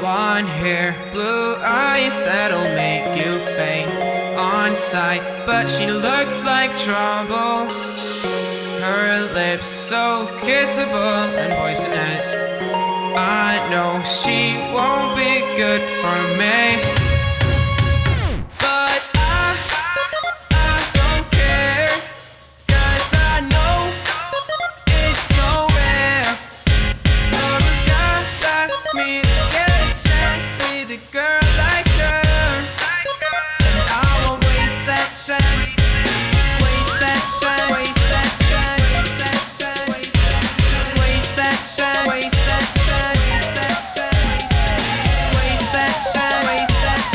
Blonde hair, blue eyes, that'll make you faint on sight. But she looks like trouble. Her lips so kissable and poisonous. I know she won't be good for me. But I don't care, 'cause I know it's so rare for a guy like me to get a chance with a girl like her. And I won't waste that chance. Waste that chance. Waste that chance. Waste that chance. Waste that chance. Waste that chance. Waste that chance. Waste that chance.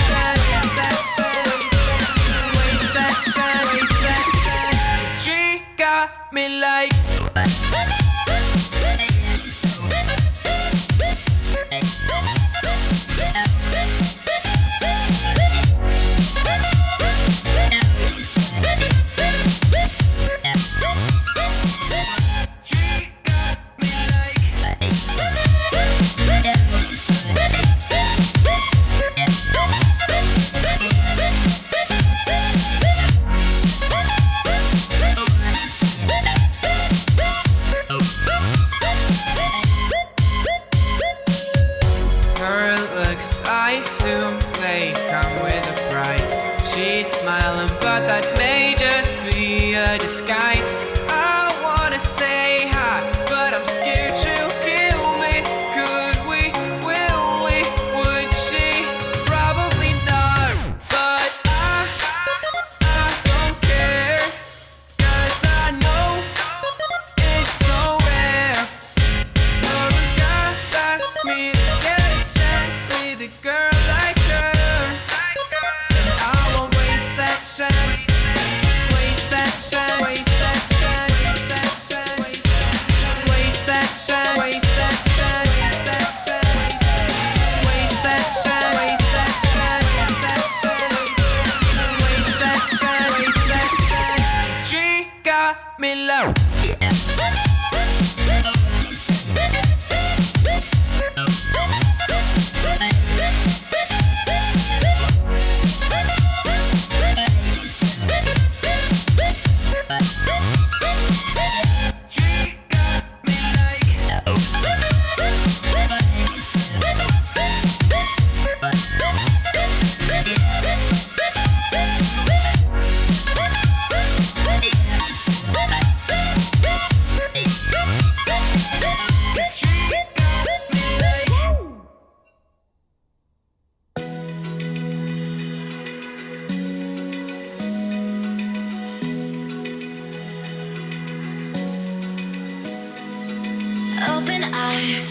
me low. Open eye,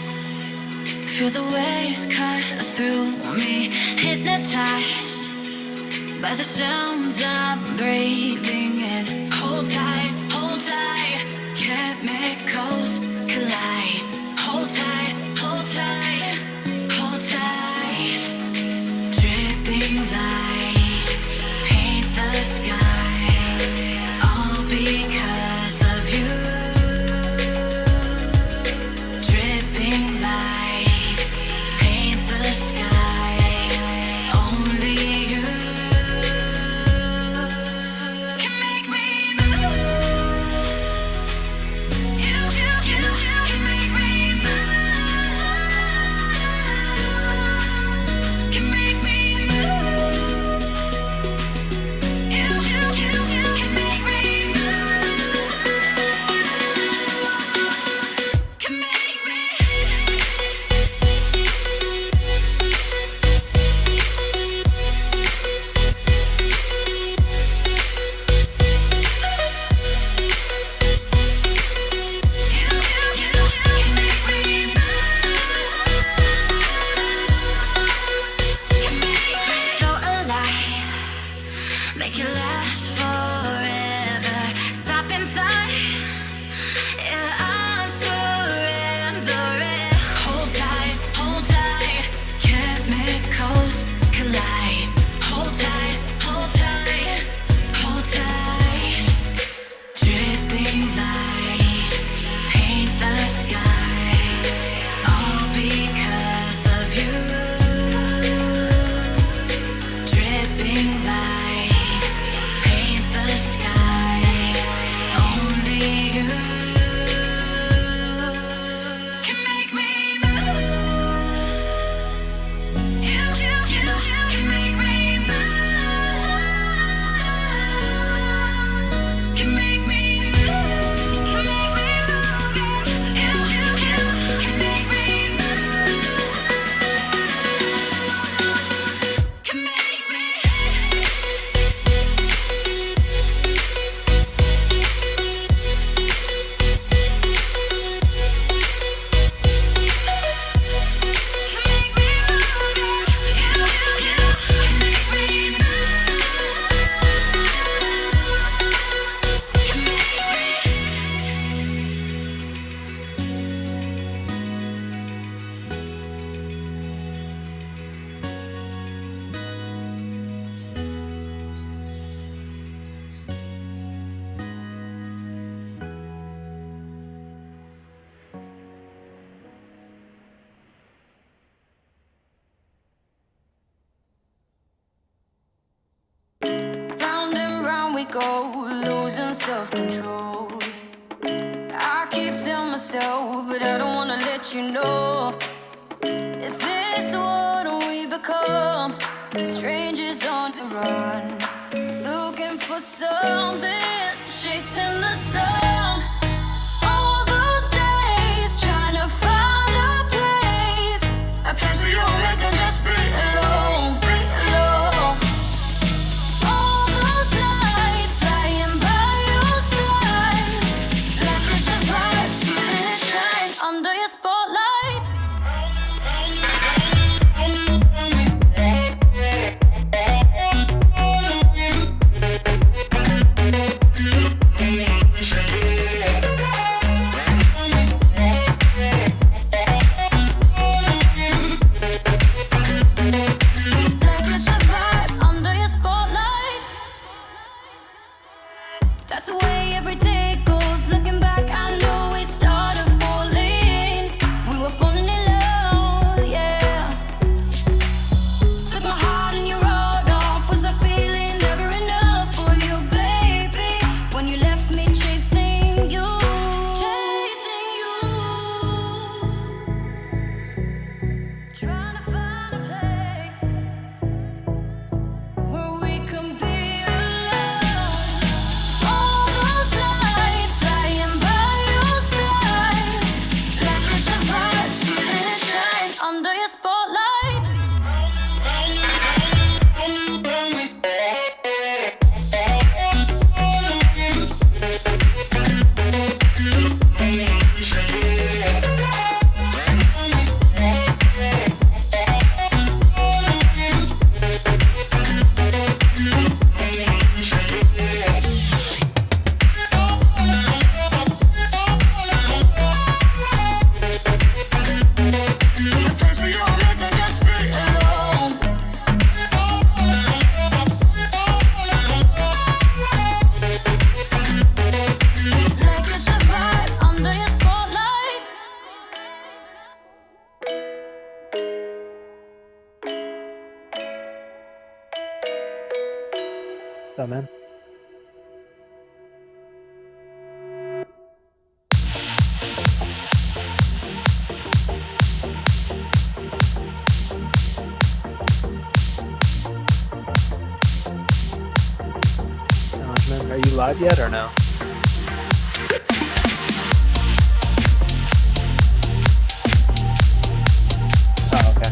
feel the waves cut through me, hypnotized by the sounds I'm breathing in. Hold tight, chemicals collide. Hold tight, hold tight, hold tight. Dripping lights paint the skies, all because of you. Dripping lights paint the skies, only you can make me move. You can make me move. Can make me move. You can make me move. Can make me. So alive, make it last forever. Stop in time, yeah, I'm surrendering. Hold tight, chemicals collide. Hold tight, hold tight, hold tight. Dripping lights paint the skies, all because of you. Dripping lights paint the skies, only you can make me move. You can make me move. Can make me move. Can make me move. You can make me move. Can make me. Round and round we go, losing self-control. I keep telling myself, but I don't wanna let you know. Is this what we become? Strangers on the run, looking for something, chasing the sun. All those days trying to find a place where you'll make them just be alone, alone. All those nights lying by your side, like it's a bright, feeling it shine under your spotlight. So, man. Are you live yet or no? Oh, okay.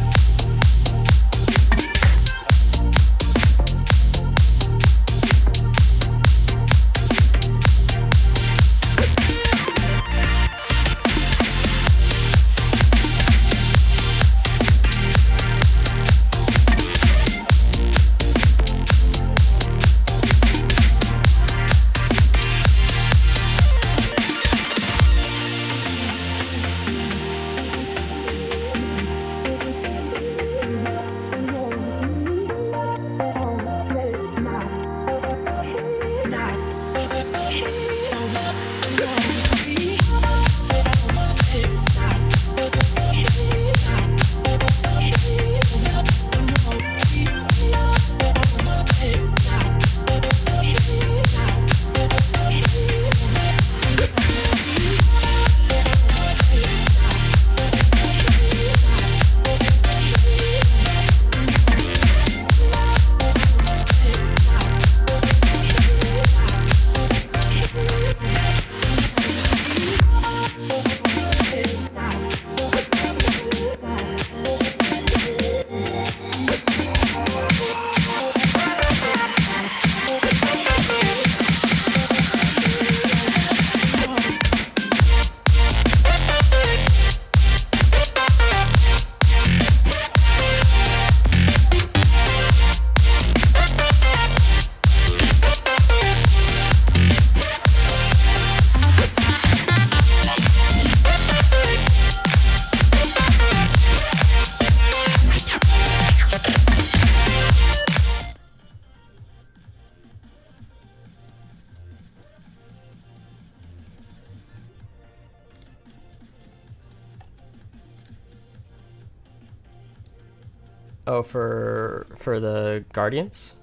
Oh, for the Guardians?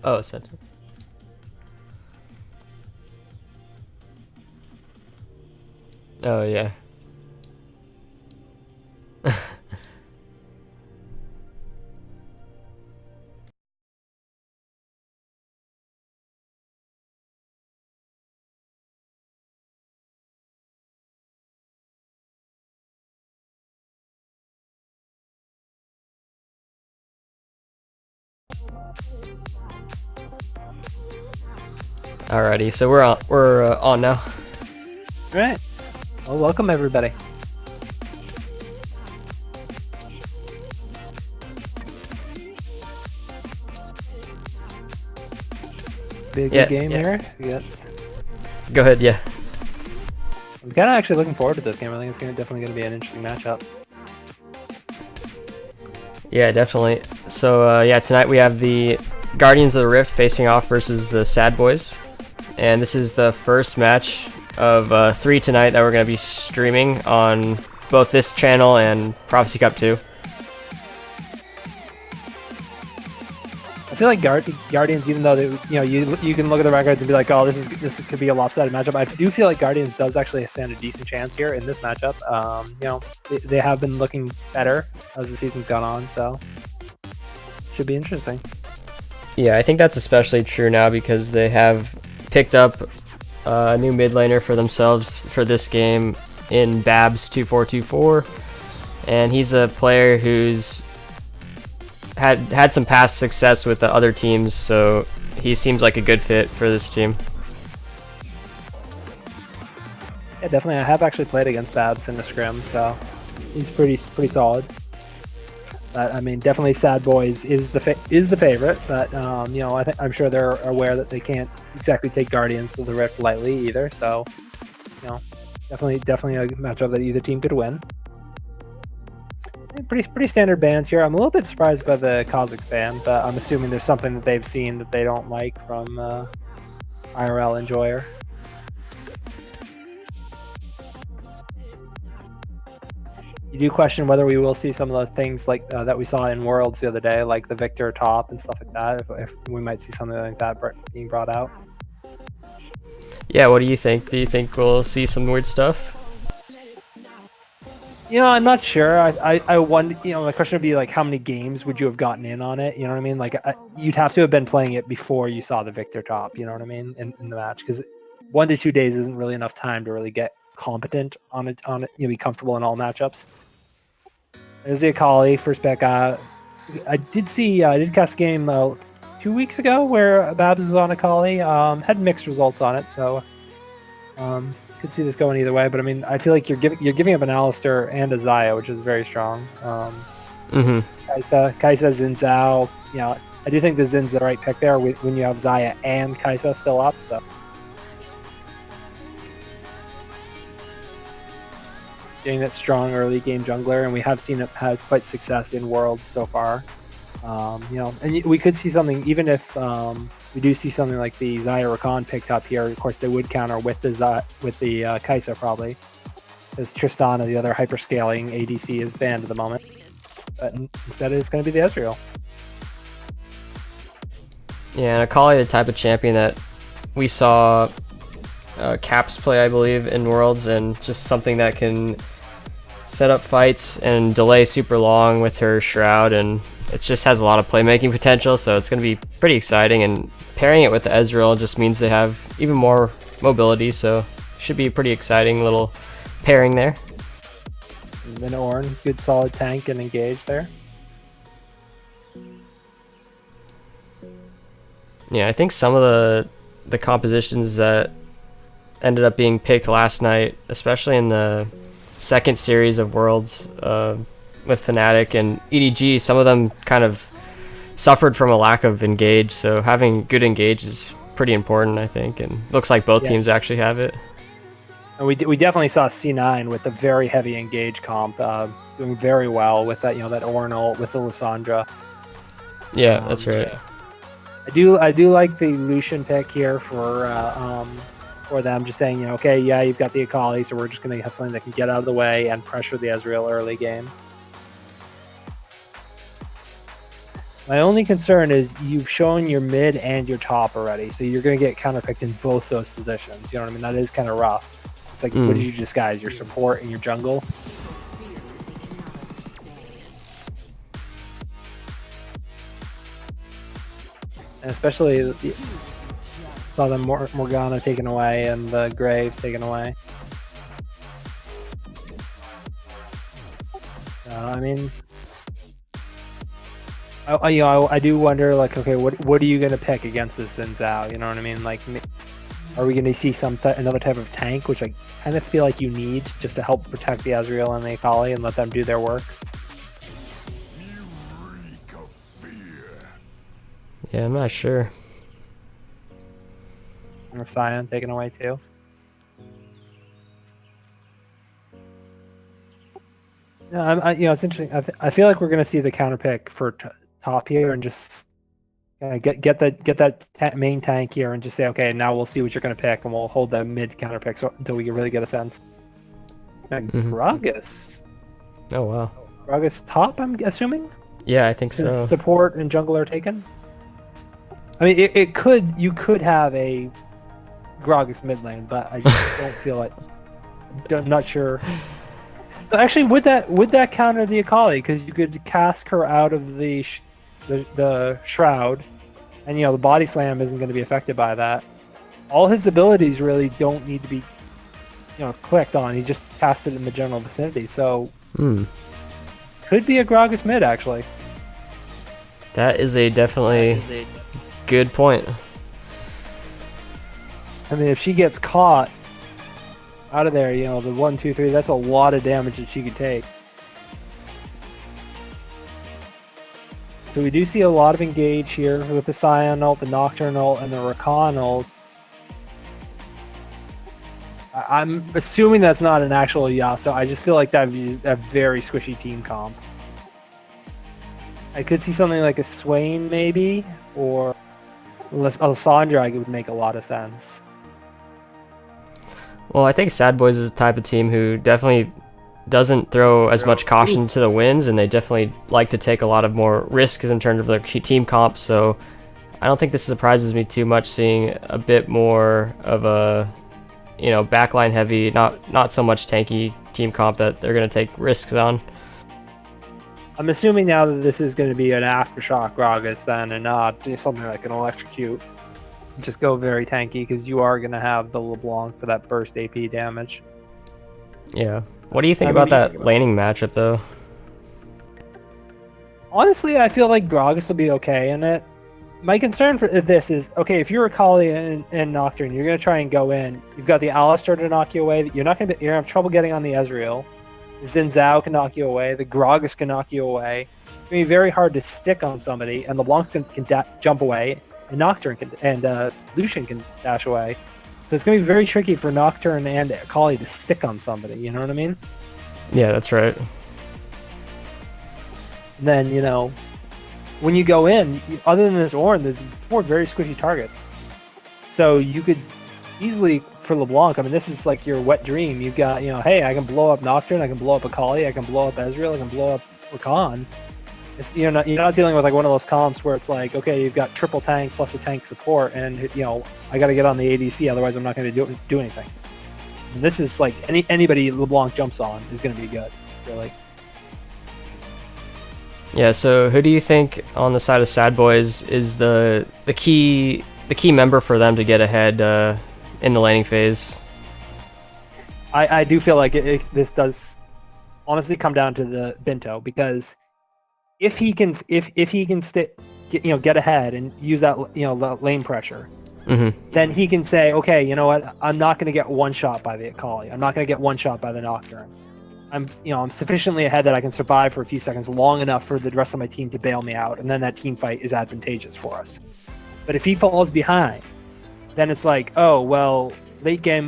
Oh, sent. Oh yeah. Alrighty, so we're on now. All right. Well, welcome everybody. Be a good game here. Yeah. Go ahead, yeah. I'm kind of actually looking forward to this game. I think it's definitely going to be an interesting matchup. Yeah, definitely. So yeah, tonight we have the Guardians of the Rift facing off versus the S.A.D.B.O.I.S, and this is the first match of 3 tonight that we're going to be streaming on both this channel and Prophecy Cup 2. I feel like Guardians, even though they, you can look at the records and be like, oh, this could be a lopsided matchup. I do feel like Guardians does actually stand a decent chance here in this matchup. They have been looking better as the season's gone on, so should be interesting. Yeah, I think that's especially true now because they have picked up a new mid laner for themselves for this game in Babs 2424, and he's a player who's had some past success with the other teams, so he seems like a good fit for this team. Yeah, definitely. I have actually played against Babs in the scrim, so he's pretty solid. But I mean, definitely S.A.D.B.O.I.S is the favorite, but I'm sure they're aware that they can't exactly take Guardians to the Rift lightly either. So, definitely a matchup that either team could win. Pretty standard bans here. I'm a little bit surprised by the Kha'Zix ban, but I'm assuming there's something that they've seen that they don't like from IRL enjoyer. You do question whether we will see some of the things like that we saw in Worlds the other day, like the Victor top and stuff like that. If we might see something like that being brought out. Yeah, what do you think? Do you think we'll see some weird stuff? I'm not sure. I wonder. The question would be like, how many games would you have gotten in on it? You know what I mean? Like, you'd have to have been playing it before you saw the Victor top. You know what I mean? In the match, because 1 to 2 days isn't really enough time to really get competent on it. Be comfortable in all matchups. There's the Akali first pick. I did cast a game 2 weeks ago where Babs was on Akali. Had mixed results on it, so could see this going either way. But I mean, I feel like you're giving up an Alistair and a Xayah, which is very strong. Kaisa, Xin Zhao. I do think the Xin's the right pick there when you have Xayah and Kaisa still up. So. Getting that strong early game jungler, and we have seen it have quite success in Worlds so far. And we could see something, even if we do see something like the Xayah Rakan picked up here. Of course, they would counter with the Kaisa probably, because Tristana, the other hyperscaling ADC, is banned at the moment. But instead, it's going to be the Ezreal. Yeah, and Akali, the type of champion that we saw Caps play, I believe, in Worlds, and just something that can set up fights and delay super long with her Shroud, and it just has a lot of playmaking potential, so it's going to be pretty exciting, and pairing it with the Ezreal just means they have even more mobility, so should be a pretty exciting little pairing there. And then Ornn, good solid tank and engage there. Yeah, I think some of the compositions that ended up being picked last night, especially in the second series of Worlds with Fnatic and EDG, some of them kind of suffered from a lack of engage, so having good engage is pretty important, I think, and looks like both teams actually have it. And we definitely saw C9 with a very heavy engage comp doing very well with that, that Ornn ult with the Lissandra. Yeah, that's right. Yeah. I do like the Lucian pick here for them, just saying, okay, yeah, you've got the Akali, so we're just going to have something that can get out of the way and pressure the Ezreal early game. My only concern is you've shown your mid and your top already, so you're going to get counterpicked in both those positions. You know what I mean? That is kind of rough. It's like, what did you disguise? Your support and your jungle? And especially saw the Morgana taken away and the Graves taken away. I mean, I do wonder, like, okay, what are you gonna pick against this Xin Zhao? You know what I mean? Like, are we gonna see another type of tank, which I kind of feel like you need just to help protect the Ezreal and the Akali and let them do their work? Yeah, I'm not sure. And the Sion taken away too. Yeah, it's interesting. I feel like we're going to see the counter pick for top here, and just get that main tank here, and just say, okay, now we'll see what you're going to pick, and we'll hold the mid counter pick until we really get a sense. And Gragas. Oh wow. Gragas top, I'm assuming. Yeah, I think Since so. support and jungle are taken. I mean, you could have a Gragas mid lane, but I just don't feel like. I'm not sure. Actually, would that counter the Akali? Because you could cast her out of the shroud, and the body slam isn't going to be affected by that. All his abilities really don't need to be, clicked on. He just cast it in the general vicinity. So, could be a Gragas mid actually. That is a definitely good point. I mean, if she gets caught out of there, the 1, 2, 3, that's a lot of damage that she could take. So we do see a lot of engage here with the Sion ult, the Nocturne ult, and the Rakan ult. I'm assuming that's not an actual Yasuo. I just feel like that would be a very squishy team comp. I could see something like a Swain maybe, or Alessandra. I would make a lot of sense. Well, I think S.A.D.B.O.I.S is the type of team who definitely doesn't throw as much caution to the winds, and they definitely like to take a lot of more risks in terms of their team comp. So I don't think this surprises me too much, seeing a bit more of a, you know, backline heavy, not so much tanky team comp that they're going to take risks on. I'm assuming now that this is going to be an aftershock Gragas then, and not do something like an electrocute. Just go very tanky, because you are going to have the LeBlanc for that burst AP damage. Yeah. What do you think about that laning matchup, though? Honestly, I feel like Gragas will be okay in it. My concern for this is, okay, if you're Akali and Nocturne, you're going to try and go in. You've got the Alistar to knock you away. You're going to have trouble getting on the Ezreal. The Xin Zhao can knock you away. The Gragas can knock you away. It's going to be very hard to stick on somebody, and LeBlanc can jump away, and Nocturne and Lucian can dash away. So it's going to be very tricky for Nocturne and Akali to stick on somebody, you know what I mean? Yeah, that's right. And then, you know, when you go in, other than this Ornn, there's 4 very squishy targets. So you could easily, for LeBlanc, I mean, this is like your wet dream. You've got, you know, hey, I can blow up Nocturne, I can blow up Akali, I can blow up Ezreal, I can blow up Rakan. You're not dealing with like one of those comps where it's like, okay, you've got triple tank plus a tank support, and you know, I got to get on the ADC, otherwise I'm not going to do anything. And this is like anybody LeBlanc jumps on is going to be good, really. Yeah. So who do you think on the side of S.A.D.B.O.I.S is the key member for them to get ahead in the laning phase? I do feel like this does honestly come down to the Binto, because if he can get ahead and use that, you know, the lane pressure, then he can say, okay, you know what, I'm not going to get one shot by the Akali, I'm not going to get one shot by the Nocturne. I'm sufficiently ahead that I can survive for a few seconds long enough for the rest of my team to bail me out, and then that team fight is advantageous for us. But if he falls behind, then it's like, oh well, late game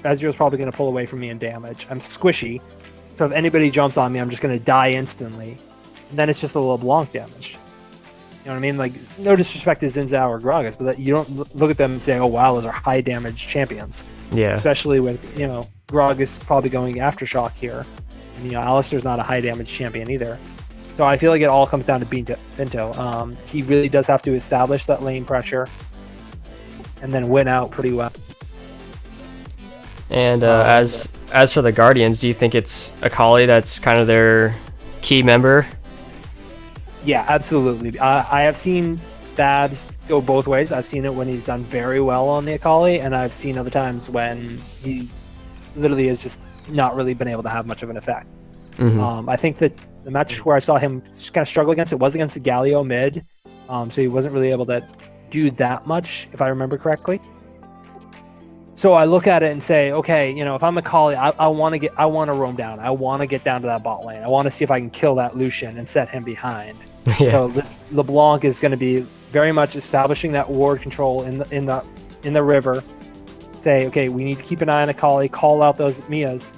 Ezreal's probably going to pull away from me in damage. I'm squishy, so if anybody jumps on me, I'm just going to die instantly. And then it's just a LeBlanc damage. You know what I mean? Like, no disrespect to Xin Zhao or Gragas, but you don't look at them and say, oh wow, those are high damage champions. Yeah. Especially with, you know, Gragas probably going aftershock here. And, you know, Alistar's not a high damage champion either. So I feel like it all comes down to Binto. He really does have to establish that lane pressure and then win out pretty well. And as for the Guardians, do you think it's Akali that's kind of their key member? Yeah, absolutely. I have seen Babs go both ways. I've seen it when he's done very well on the Akali, and I've seen other times when he literally has just not really been able to have much of an effect. I think that the match where I saw him just kind of struggle against it was against the Galio mid, so he wasn't really able to do that much, if I remember correctly. So I look at it and say, okay, you know, if I'm Akali, I want to roam down. I want to get down to that bot lane. I want to see if I can kill that Lucian and set him behind. Yeah. So this LeBlanc is going to be very much establishing that ward control in the river. Say, okay, we need to keep an eye on Akali, call out those Mias,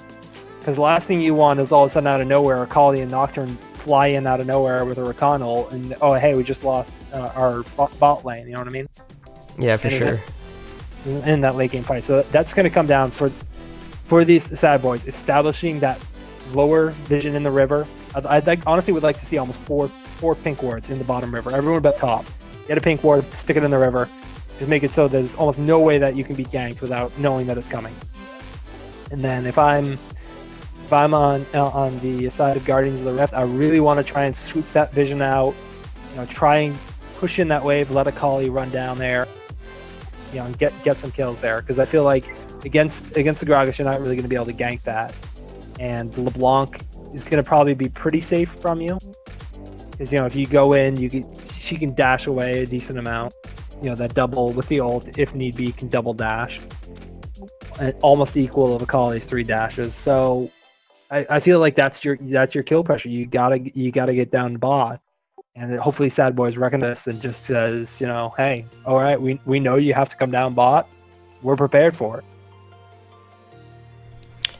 because the last thing you want is all of a sudden out of nowhere, Akali and Nocturne fly in out of nowhere with a Rakan ult, and oh hey, we just lost our bot lane. You know what I mean? Yeah, for sure. In that late game fight, so that's going to come down for these S.A.D.B.O.I.S establishing that lower vision in the river. I'd honestly would like to see almost four pink wards in the bottom river. Everyone but top. Get a pink ward, stick it in the river, just make it so there's almost no way that you can be ganked without knowing that it's coming. And then if I'm on the side of Guardians of the Rift, I really want to try and swoop that vision out. You know, try and push in that wave, let Akali run down there. You know, and get some kills there, because I feel like against the Gragas, you're not really going to be able to gank that, and the LeBlanc is going to probably be pretty safe from you, because you know if you go in, she can dash away a decent amount. You know, that double with the ult, if need be, can double dash, and almost equal of Akali's 3 dashes. So I feel like that's your kill pressure. You gotta get down to bot. And hopefully S.A.D.B.O.I.S recognize this and just says, you know, hey, all right, we know you have to come down bot. We're prepared for it.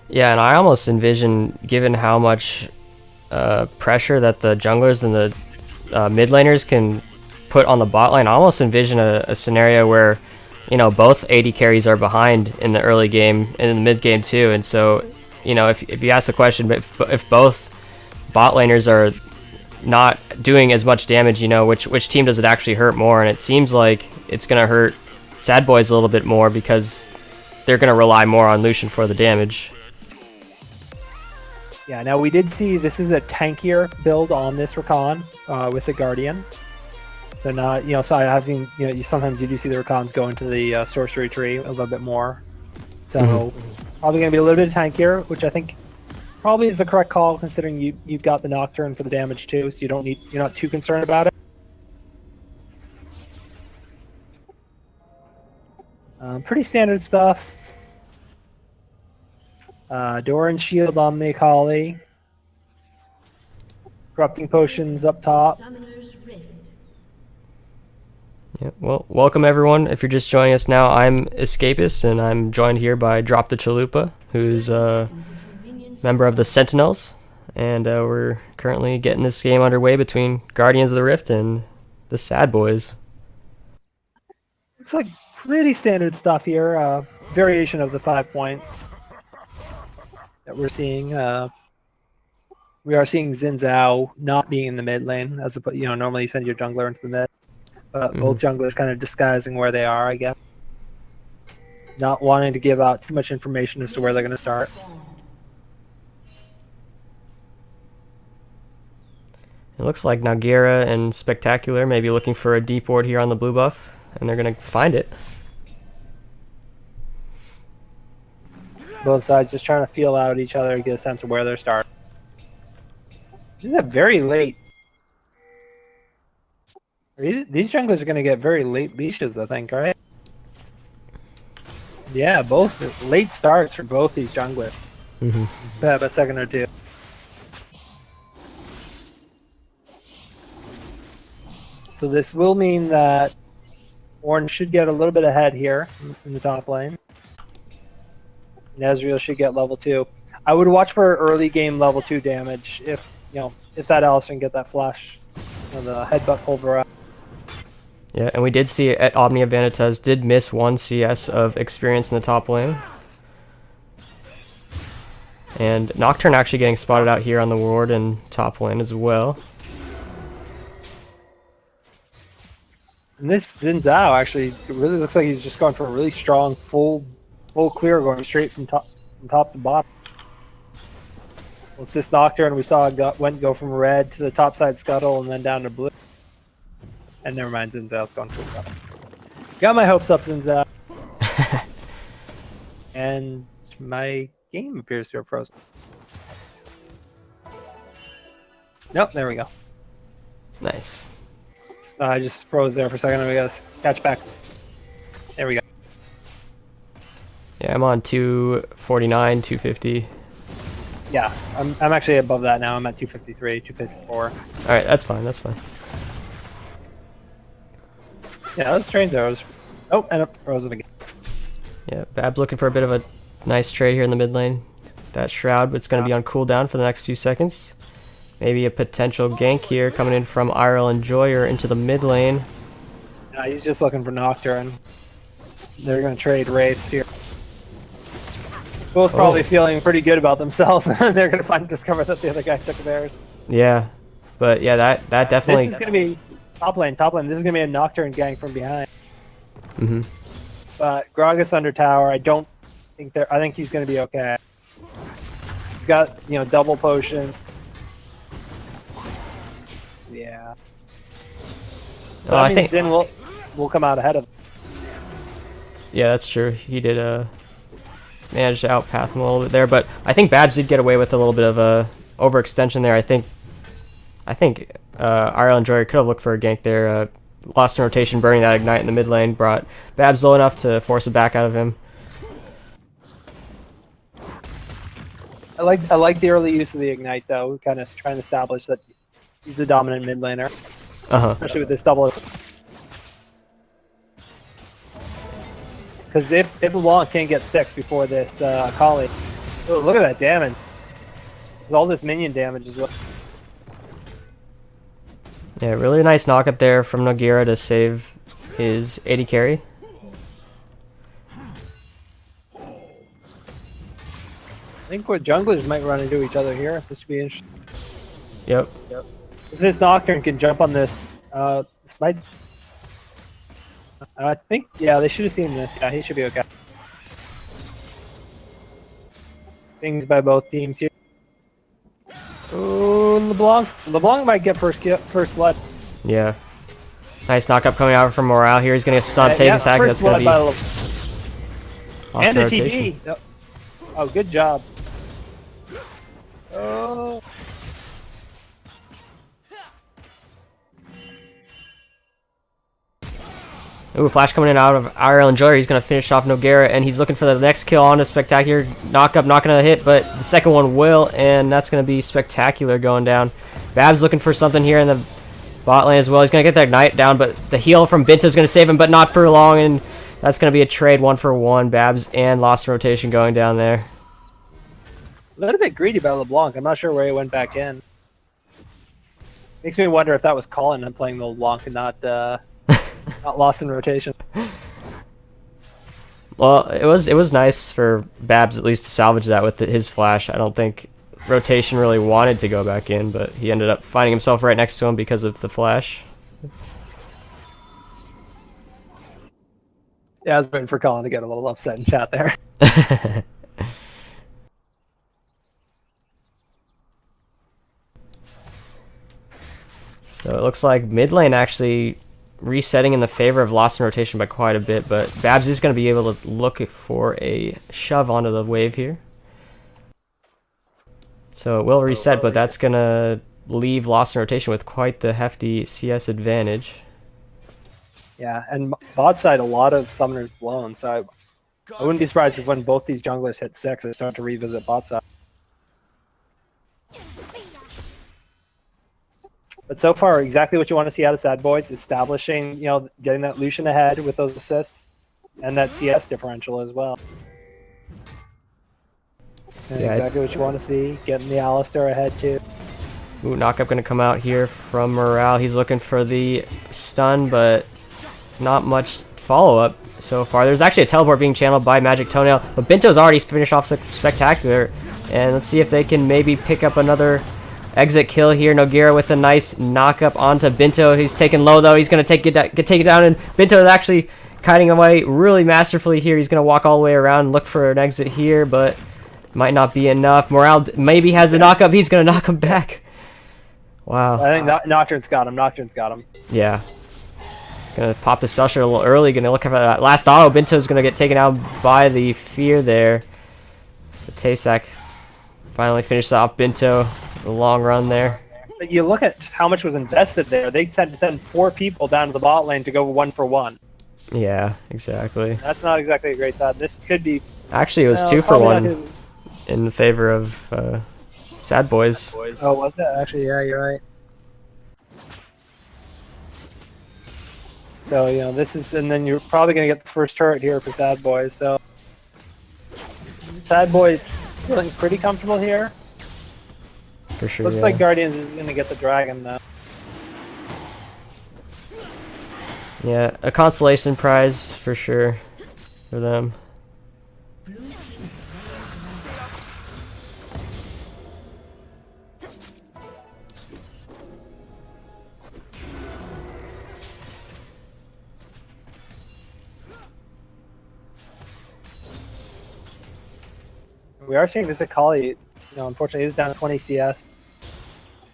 Yeah, and I almost envision, given how much pressure that the junglers and the mid laners can put on the bot lane, I almost envision a scenario where, you know, both AD carries are behind in the early game and in the mid game too. And so you know, if you ask the question, but if both bot laners are not doing as much damage, you know, which team does it actually hurt more? And it seems like it's gonna hurt S.A.D.B.O.I.S a little bit more because they're gonna rely more on Lucian for the damage. Yeah, now we did see this is a tankier build on this Rakan with the Guardian. So not, you know, so I've seen, you know, sometimes you do see the Rakans go into the sorcery tree a little bit more. So probably going to be a little bit tankier, which I think probably is the correct call considering you've got the Nocturne for the damage too, so you're not too concerned about it. Pretty standard stuff. Doran shield on the Akali. Corrupting potions up top. Yeah, well, welcome everyone. If you're just joining us now, I'm S.A.D.B.O.I.S, and I'm joined here by Drop the Chalupa, who's a member of the Sentinels, and we're currently getting this game underway between Guardians of the Rift and the S.A.D.B.O.I.S. Looks like pretty standard stuff here. Variation of the 5 point that we're seeing. We are seeing Xin Zhao not being in the mid lane, as you know, normally you send your jungler into the mid. But both junglers kind of disguising where they are, I guess. Not wanting to give out too much information as to where they're going to start. It looks like Nagira and Spectacular may be looking for a deep ward here on the blue buff, and they're going to find it. Both sides just trying to feel out each other, get a sense of where they're starting. This is a very late. These junglers are going to get very late leashes, I think, right? Yeah, both late starts for both these junglers. About a second or two. So this will mean that Orange should get a little bit ahead here in the top lane. And Ezreal should get level 2. I would watch for early game level 2 damage if that Alistar can get that flash, the headbutt pulver. Yeah, and we did see at Omnia Vanitas did miss 1 CS of experience in the top lane. And Nocturne actually getting spotted out here on the ward in top lane as well. And this Xin Zhao actually really looks like he's just going for a really strong full clear, going straight from top to bottom. Well, it's this Nocturne we saw go from red to the top side scuttle and then down to blue. And never mind, Xin Zhao's gone full scuttle. Got my hopes up, Xin Zhao. And my game appears to have frozen. Nope, there we go. Nice. I just froze there for a second. We gotta catch back. There we go. Yeah, I'm on 249, 250. Yeah, I'm actually above that now. I'm at 253, 254. Alright, that's fine, that's fine. Yeah, those train throws. Oh, and it froze it again. Yeah, Bab's looking for a bit of a nice trade here in the mid lane. That Shroud, but it's going to be on cooldown for the next few seconds. Maybe a potential gank here coming in from IRL Enjoyer into the mid lane. He's just looking for Nocturne. They're going to trade Wraiths here. Both probably feeling pretty good about themselves. They're going to discover that the other guy took theirs. Yeah, but yeah, that definitely... This is going to be top lane. This is going to be a Nocturne gank from behind. But Gragas under tower, I think he's going to be okay. He's got, double potion. Yeah. But I think Xin will come out ahead of him. Yeah, that's true. He did manage to outpath him a little bit there, but I think Babs did get away with a little bit of a overextension there. I think IRL Enjoyer could have looked for a gank there. Lost in rotation, burning that ignite in the mid lane, brought Babs low enough to force it back out of him. I like the early use of the ignite though, kind of trying to establish that he's the dominant mid laner, especially with this double. Because if LeBlanc can't get 6 before this Akali, look at that damage. All this minion damage is what. Yeah, really nice knock up there from Nagira to save his AD carry. I think what junglers might run into each other here. This should be interesting. Yep. If this Nocturne can jump on this, this might. I think, yeah, they should have seen this. Yeah, he should be okay. Things by both teams here. Ooh, LeBlanc might get first blood. Yeah. Nice knockup coming out from Morale here. He's gonna get stunned, take a second. That's gonna be. And the TP. Oh, good job. Oh. Ooh, flash coming in out of IRL Enjoyer. He's going to finish off Noguera, and he's looking for the next kill on a Spectacular. Knockup, not going to hit, but the second one will, and that's going to be Spectacular going down. B.A.B.S looking for something here in the bot lane as well. He's going to get that Ignite down, but the heal from Binto's going to save him, but not for long, and that's going to be a trade 1-for-1. B.A.B.S and Lost in Rotation going down there. A little bit greedy by LeBlanc. I'm not sure where he went back in. Makes me wonder if that was Colin and playing the LeBlanc and not Lost in Rotation. Well, it was nice for B.A.B.S at least to salvage that with his flash. I don't think Rotation really wanted to go back in, but he ended up finding himself right next to him because of the flash. Yeah, I was waiting for Colin to get a little upset in chat there. So it looks like mid lane actually resetting in the favor of Lost in Rotation by quite a bit, but B.A.B.S is going to be able to look for a shove onto the wave here. So it will reset, but that's going to leave Lost in Rotation with quite the hefty CS advantage. Yeah, and bot side, a lot of summoners blown, so I wouldn't be surprised if when both these junglers hit 6, they start to revisit bot side. But so far, exactly what you want to see out of S.A.D.B.O.I.S, establishing, getting that Lucian ahead with those assists, and that CS differential as well. And Yeah, exactly what you want to see, getting the Alistar ahead too. Ooh, knockup going to come out here from Morale. He's looking for the stun, but not much follow-up so far. There's actually a teleport being channeled by Magic Toenail, but Binto's already finished off Spectacular, and let's see if they can maybe pick up another exit kill here. Noguera with a nice knockup onto Binto. He's taken low though. He's going to get taken down, and Binto is actually kiting away really masterfully here. He's going to walk all the way around and look for an exit here, but might not be enough. Morale maybe has a knockup. He's going to knock him back. Wow. I think Nocturne's got him. Nocturne's got him. Yeah. He's going to pop the spell shot a little early. Going to look for that last auto. Binto's going to get taken out by the fear there. So Taysak finally finished off Binto. The long run there. But you look at just how much was invested there. They had to send 4 people down to the bot lane to go 1-for-1. Yeah, exactly. That's not exactly a great side. This could be... Actually, it was 2-for-1 in favor of S.A.D.B.O.I.S. Oh, was it? Actually, yeah, you're right. So, this is... And then you're probably going to get the first turret here for S.A.D.B.O.I.S. So, S.A.D.B.O.I.S feeling pretty comfortable here. For sure, Looks like Guardians is going to get the dragon, though. Yeah, a consolation prize for sure for them. We are seeing this Akali, unfortunately, is down 20 CS.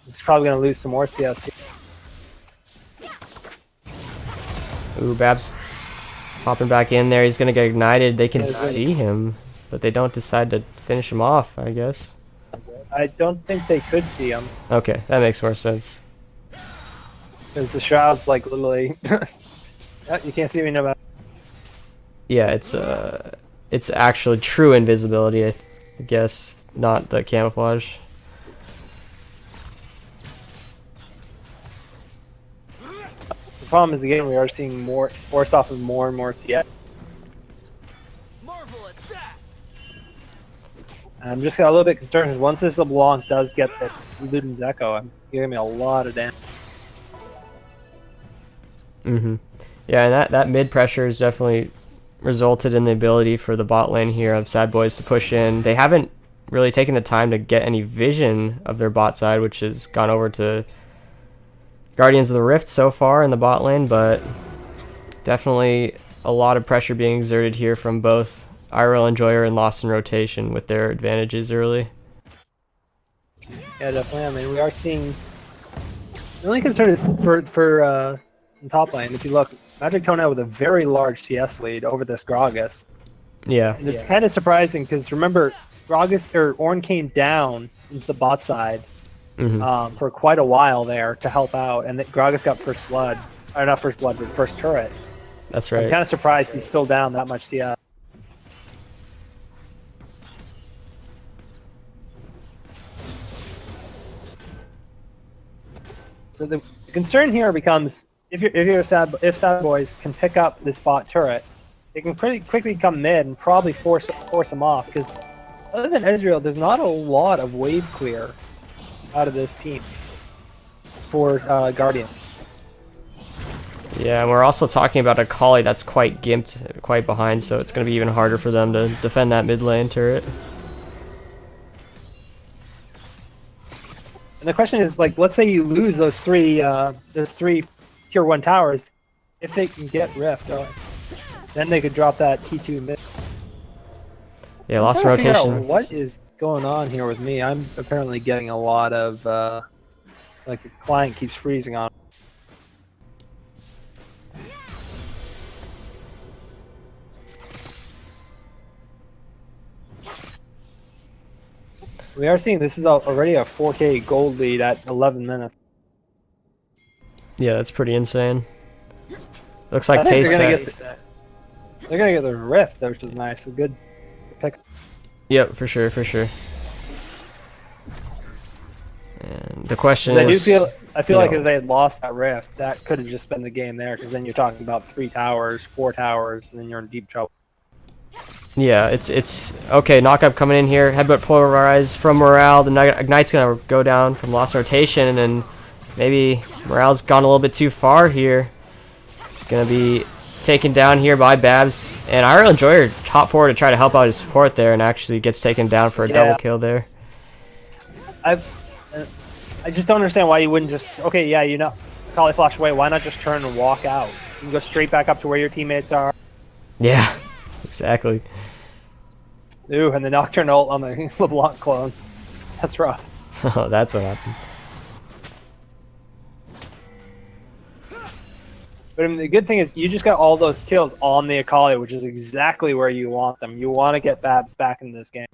He's probably going to lose some more CS here. Ooh, B.A.B.S popping back in there. He's going to get ignited. They can see him, but they don't decide to finish him off, I guess. I don't think they could see him. Okay, that makes more sense. Because the Shroud's like literally... you can't see me no matter. Yeah, it's actually true invisibility, I guess, not the camouflage. The problem is, again, we are seeing more force off of more and more CS. I'm just got a little bit concerned because once this LeBlanc does get this Luden's Echo, I'm giving me a lot of damage. Yeah, and that mid pressure has definitely resulted in the ability for the bot lane here of S.A.D.B.O.I.S to push in. They haven't really taken the time to get any vision of their bot side, which has gone over to Guardians of the Rift so far in the bot lane, but definitely a lot of pressure being exerted here from both IRL Enjoyer and Lost in Rotation with their advantages early. Yeah, definitely. I mean, we are seeing. The only concern is for in top lane. If you look, Magic Toenail with a very large CS lead over this Gragas. Yeah. And it's kind of surprising because remember, Gragas or Ornn came down into the bot side for quite a while there to help out, and that Gragas got first blood, or not first blood, but first turret. That's right. I'm kind of surprised he's still down that much CS. So the concern here becomes if S.A.D.B.O.I.S can pick up this bot turret, they can pretty quickly come mid and probably force them off, because other than Ezreal, there's not a lot of wave clear out of this team for Guardian. Yeah, and we're also talking about a Akali that's quite gimped, quite behind, so it's going to be even harder for them to defend that mid lane turret. And the question is, like, let's say you lose those three tier 1 towers, if they can get Rift, then they could drop that T2 mid. Yeah, Lost in Rotation. What is going on here with me? I'm apparently getting a lot of like the client keeps freezing on. We are seeing this is already a 4K gold lead at 11 minutes. Yeah, that's pretty insane. Looks like they're gonna get the Rift, which is nice. A good pick. Yep, for sure, for sure. And the question is, I feel like if they had lost that Rift, that could have just been the game there, because then you're talking about 3 towers, 4 towers, and then you're in deep trouble. yeah, it's okay. Knockup coming in here. Headbutt Pulverize from Morale. The Ignite's gonna go down from Lost Rotation, and maybe Morale's gone a little bit too far here. It's gonna be taken down here by Babs, and IRL Enjoyer hop forward to try to help out his support there, and actually gets taken down for a double kill there. I just don't understand why you wouldn't just Akali flash away. Why not just turn and walk out? You can go straight back up to where your teammates are. Yeah, exactly. Ooh, and the Nocturne ult on the LeBlanc clone. That's rough. Oh, that's what happened. But I mean, the good thing is you just got all those kills on the Akali, which is exactly where you want them. You want to get Babs back in this game.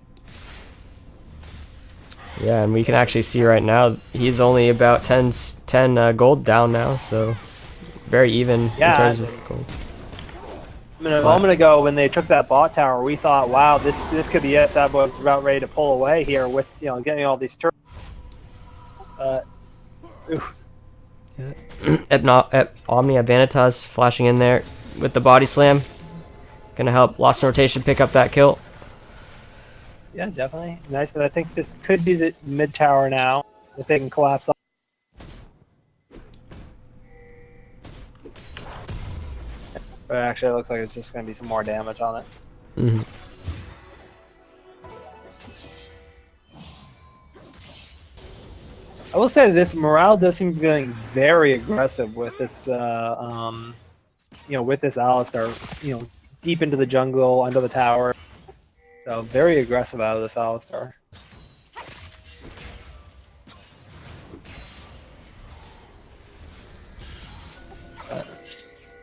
Yeah, and we can actually see right now he's only about 10 gold down now, so very even in terms of gold. I mean, a moment ago when they took that bot tower, we thought, wow, this could be it. S.A.D.B.O.I.S about ready to pull away here with getting all these turrets. Omnia Vanitas flashing in there with the body slam. Gonna help Lost in Rotation pick up that kill. Yeah, definitely. Nice, but I think this could be the mid tower now, if they can collapse. But actually, it looks like it's just going to be some more damage on it. I will say this: Morale does seem to be getting very aggressive with this, with this Alistar, deep into the jungle, under the tower. So very aggressive out of this Alistar.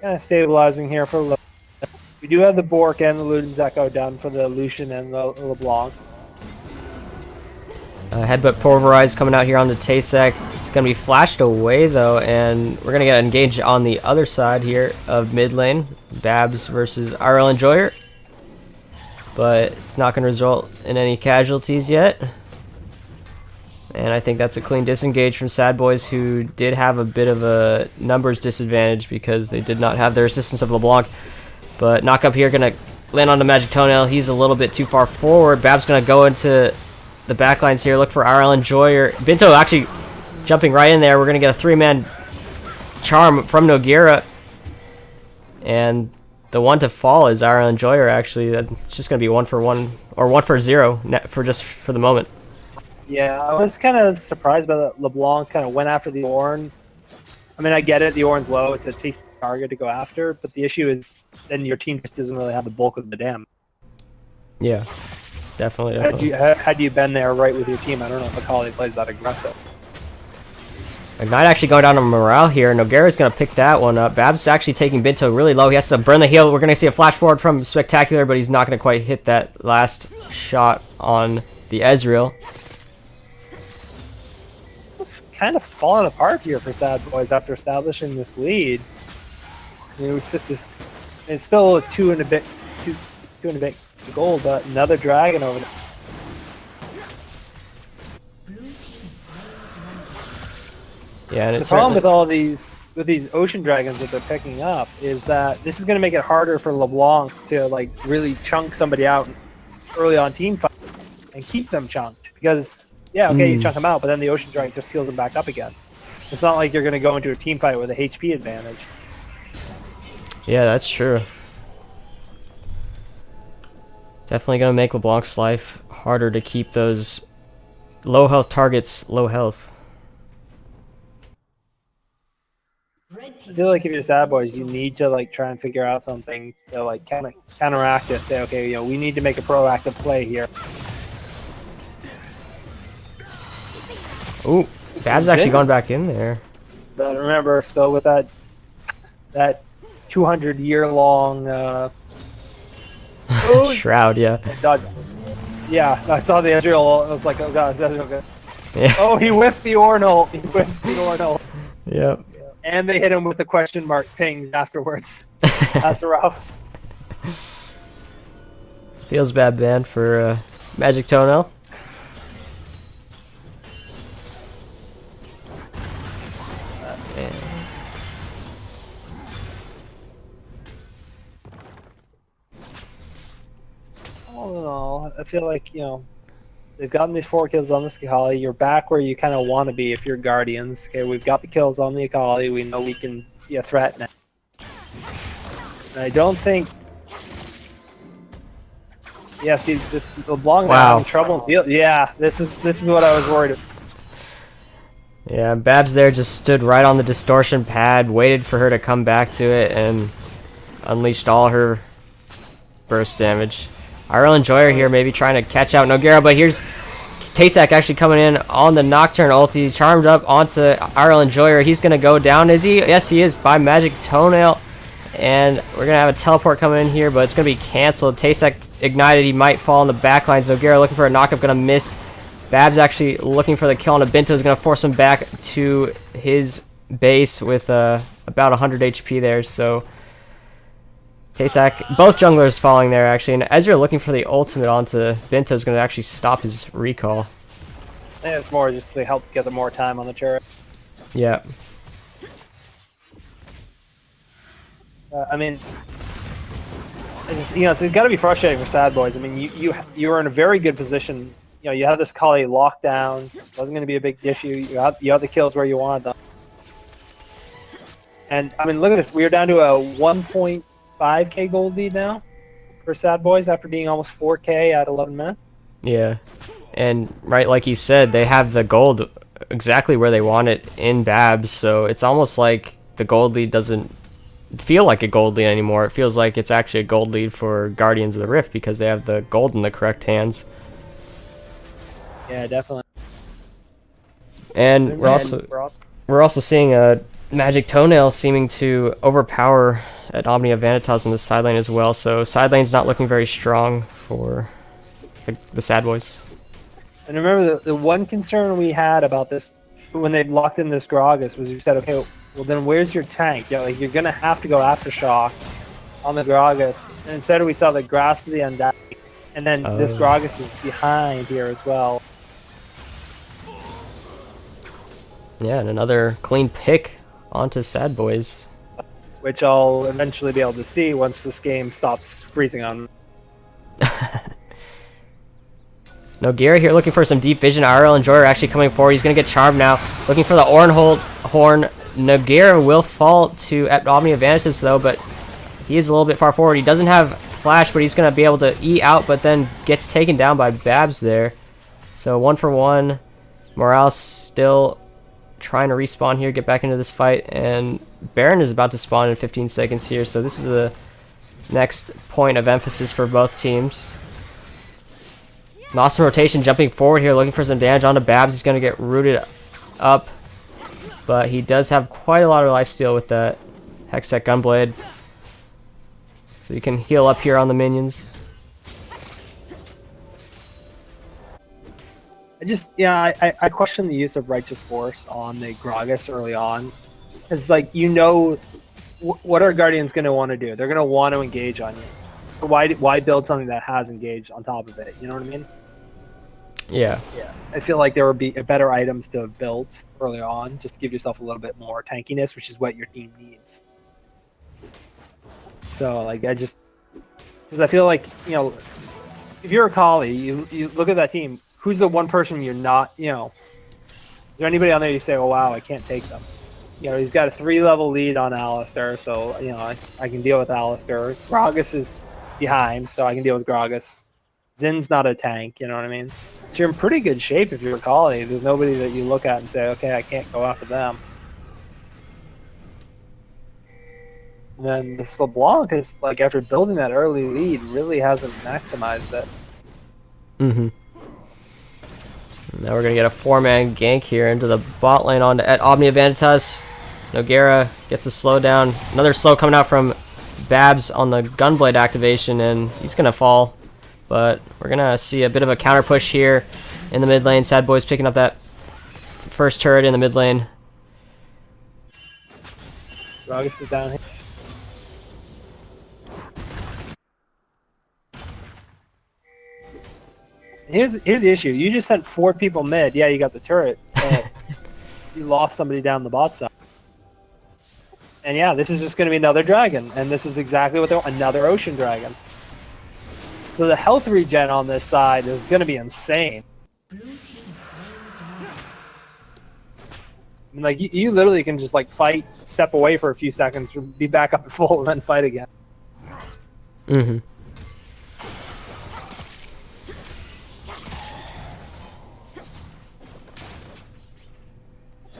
Kind of stabilizing here for a little. We do have the Bork and the Luden's Echo done for the Lucian and the LeBlanc. Headbutt Pulverize coming out here on the Tasek. It's going to be flashed away though, and we're going to get engaged on the other side here of mid lane. Babs versus IRL Enjoyer. But it's not going to result in any casualties yet. And I think that's a clean disengage from S.A.D.B.O.I.S, who did have a bit of a numbers disadvantage because they did not have their assistance of LeBlanc. But Knockup here going to land on the Magic Toenail. He's a little bit too far forward. Bab's going to go into the backlines here, look for IRL Enjoyer. Binto actually jumping right in there. We're going to get a 3-man charm from Nogueira. And the one to fall is RL Enjoyer, actually. That's just going to be 1 for 1, or 1 for 0 for the moment. Yeah, I was kind of surprised by that LeBlanc kind of went after the Ornn. I mean, I get it, the Ornn's low, it's a tasty target to go after, but the issue is then your team just doesn't really have the bulk of the damage. Yeah, definitely. Had you been there right with your team, I don't know if Akali plays that aggressive. Ignite actually going down on morale here. Nogueira's going to pick that one up. Babs actually taking Binto really low. He has to burn the heal. We're going to see a flash forward from Spectacular, but he's not going to quite hit that last shot on the Ezreal. It's kind of falling apart here for S.A.D.B.O.I.S after establishing this lead. It's still a 2 and a bit gold, but another dragon over there. Yeah, and the problem with all these ocean dragons that they're picking up is that this is going to make it harder for LeBlanc to like really chunk somebody out early on team fights and keep them chunked, because yeah, okay, you chunk them out, but then the ocean dragon just heals them back up again. It's not like you're going to go into a team fight with a HP advantage. Yeah, that's true. Definitely going to make LeBlanc's life harder to keep those low health targets low health. I feel like if you're S.A.D.B.O.I.S, you need to like try and figure out something to like counteract it. Say, okay, you know, we need to make a proactive play here. Ooh, Bab's actually gone back in there. But remember, still with that 200-year-long Shroud, yeah. Yeah, I saw the Ezreal. I was like, oh god, is Ezreal good? Yeah. Oh, he whiffed the Ornn. He whiffed the Ornn. Yep. And they hit him with the question mark pings afterwards. That's rough. Feels bad, man, for Magic Toenail. All in all, I feel like, you know, they've gotten these 4 kills on this Akali. You're back where you kind of want to be if you're Guardians. Okay, we've got the kills on the Akali. We know we can be a threat now. And I don't think... Yeah, see, this LeBlanc having trouble in field. Yeah, this is what I was worried about. Yeah, Babs there just stood right on the distortion pad, waited for her to come back to it, and unleashed all her burst damage. RL Enjoyer here, maybe trying to catch out Nogueira, but here's Taysak actually coming in on the Nocturne ulti, charmed up onto RL Enjoyer. He's going to go down, is he? Yes, he is, by Magic Toenail. And we're going to have a teleport coming in here, but it's going to be canceled. Taysak ignited, he might fall in the backline. Nogueira looking for a knockup, going to miss. Babs actually looking for the kill on a Binto, is going to force him back to his base with about 100 HP there, so... Taysak, both junglers falling there actually, and Ezreal looking for the ultimate onto Binto is going to actually stop his recall. I think it's more just to help get them more time on the turret. Yeah. I mean, it's, you know, it's got to be frustrating for S.A.D.B.O.I.S. I mean, you were in a very good position. You know, you had this Kali locked down. It wasn't going to be a big issue. You had the kills where you wanted them. And I mean, look at this. We are down to a 1.5k gold lead now for S.A.D.B.O.I.S after being almost 4k at 11 minutes. Yeah, and right, like you said, they have the gold exactly where they want it in Babs, so it's almost like the gold lead doesn't feel like a gold lead anymore. It feels like it's actually a gold lead for Guardians of the Rift because they have the gold in the correct hands. Yeah, definitely. And we're also seeing a Magic Toenail seeming to overpower at Omnia Vanitas in the side lane as well, so side lane's not looking very strong for the S.A.D.B.O.I.S. And remember, the one concern we had about this when they locked in this Gragas was you said, okay, well then where's your tank? You know, like, you're going to have to go Aftershock on the Gragas. And instead we saw the Grasp of the Undying, and then this Gragas is behind here as well. Yeah, and another clean pick onto S.A.D.B.O.I.S. Which I'll eventually be able to see once this game stops freezing on. Nogueira here looking for some deep vision. RL Enjoyer actually coming forward. He's going to get charmed now. Looking for the Ornn horn. Nogueira will fall to at Omnia Vanitas though, but he is a little bit far forward. He doesn't have flash, but he's going to be able to E out, but then gets taken down by Babs there. So 1 for 1. Morales still trying to respawn here, get back into this fight, and Baron is about to spawn in 15 seconds here, so this is the next point of emphasis for both teams. Lost in rotation, jumping forward here, looking for some damage onto Babs. He's going to get rooted up, but he does have quite a lot of lifesteal with that Hextech Gunblade, so he can heal up here on the minions. I question the use of Righteous Force on the Gragas early on. It's like, you know, what are Guardians going to want to do? They're going to want to engage on you. So why build something that has engaged on top of it? You know what I mean? Yeah. Yeah. I feel like there would be better items to have built early on, just to give yourself a little bit more tankiness, which is what your team needs. So, like, because I feel like, you know, if you're a Kali, you look at that team. Who's the one person you're not, you know, is there anybody on there you say, oh, wow, I can't take them? You know, he's got a 3-level lead on Alistair, so, you know, I can deal with Alistair. Gragas is behind, so I can deal with Gragas. Zin's not a tank, you know what I mean? So you're in pretty good shape if you're a Kali. There's nobody that you look at and say, okay, I can't go after them. And then this LeBlanc is, like, after building that early lead, really hasn't maximized it. Mm-hmm. Now we're going to get a 4-man gank here into the bot lane on at Omnia Vanitas. Nogueira gets a slowdown. Another slow coming out from Babs on the Gunblade activation, and he's going to fall. But we're going to see a bit of a counter push here in the mid lane. S.A.D.B.O.I.S picking up that first turret in the mid lane. Gragas is down here. Here's the issue. You just sent 4 people mid. Yeah, you got the turret, but you lost somebody down the bot side. And yeah, this is just going to be another dragon, and this is exactly what they want, another ocean dragon. So the health regen on this side is going to be insane. I mean, like, you literally can just, like, fight, step away for a few seconds, be back up at full, and then fight again. Mm-hmm.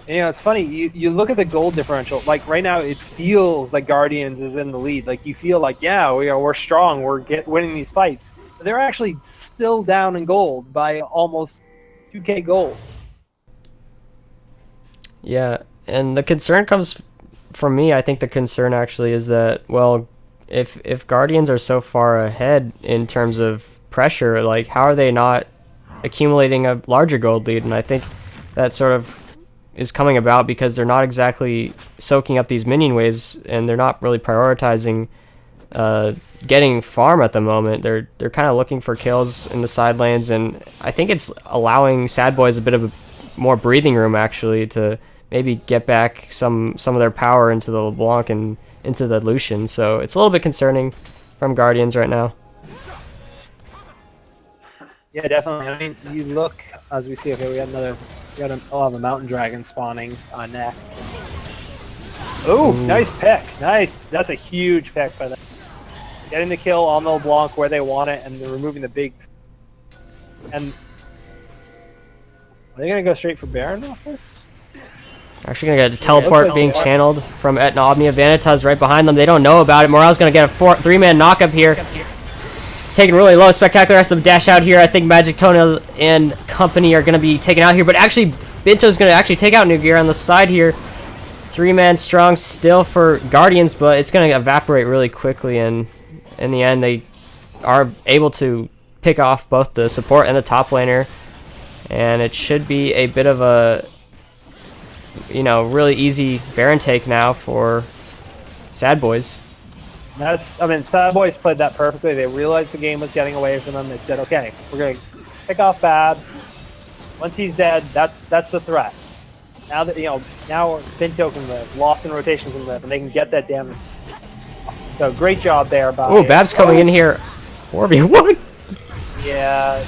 You know, it's funny, you look at the gold differential, like right now it feels like Guardians is in the lead. Like, you feel like, yeah, we're strong, we're winning these fights. But they're actually still down in gold by almost 2k gold. Yeah, and the concern comes from me. I think the concern actually is that, well, if Guardians are so far ahead in terms of pressure, like, how are they not accumulating a larger gold lead? And I think that sort of is coming about because they're not exactly soaking up these minion waves, and they're not really prioritizing getting farm at the moment. They're kind of looking for kills in the side lanes, and I think it's allowing S.A.D.B.O.I.S a bit of a more breathing room actually to maybe get back some of their power into the LeBlanc and into the Lucian. So it's a little bit concerning from Guardians right now. Yeah, definitely. I mean, you look, as we see, okay, we got a mountain dragon spawning on neck. Ooh, nice pick. Nice. That's a huge pick by them. Getting the kill on the LeBlanc where they want it, and they're removing the big. And are they going to go straight for Baron off here? Actually going to get a teleport being channeled from Etna Omnia. Vanitas right behind them. They don't know about it. Morale's going to get a 3-man knockup here. Taken really low. Spectacular has some dash out here. I think Magic Toenails and company are going to be taken out here. But actually, Binto's going to actually take out Nogueira on the side here. 3-man strong still for Guardians, but it's going to evaporate really quickly. And in the end, they are able to pick off both the support and the top laner. And it should be a bit of a, you know, really easy Baron take now for S.A.D.B.O.I.S. I mean, S.A.D.B.O.I.S played that perfectly. They realized the game was getting away from them. They said, okay, we're going to pick off Babs. Once he's dead, that's the threat. Now that, you know, now Binto can live, Lost in Rotation can live, and they can get that damage. So great job there by... Oh, Babs coming in here. 4v1. Yeah.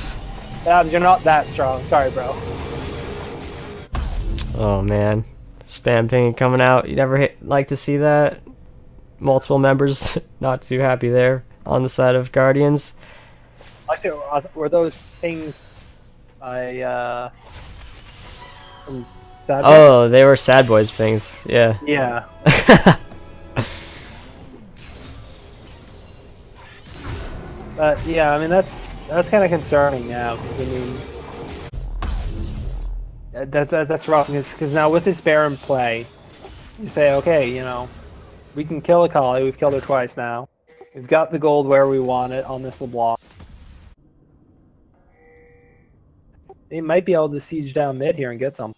Babs, you're not that strong. Sorry, bro. Oh, man. Spam ping coming out. You never like to see that? multiple members not too happy there on the side of Guardians. Like, were those things from S.A.D.B.O.I.S? Oh, they were S.A.D.B.O.I.S things. Yeah. Yeah. But yeah, I mean that's kind of concerning now, because I mean that's rough, because now with this bear in play, you say, okay, you know, we can kill a Kali. We've killed her twice now. We've got the gold where we want it on this LeBlanc. They might be able to siege down mid here and get some.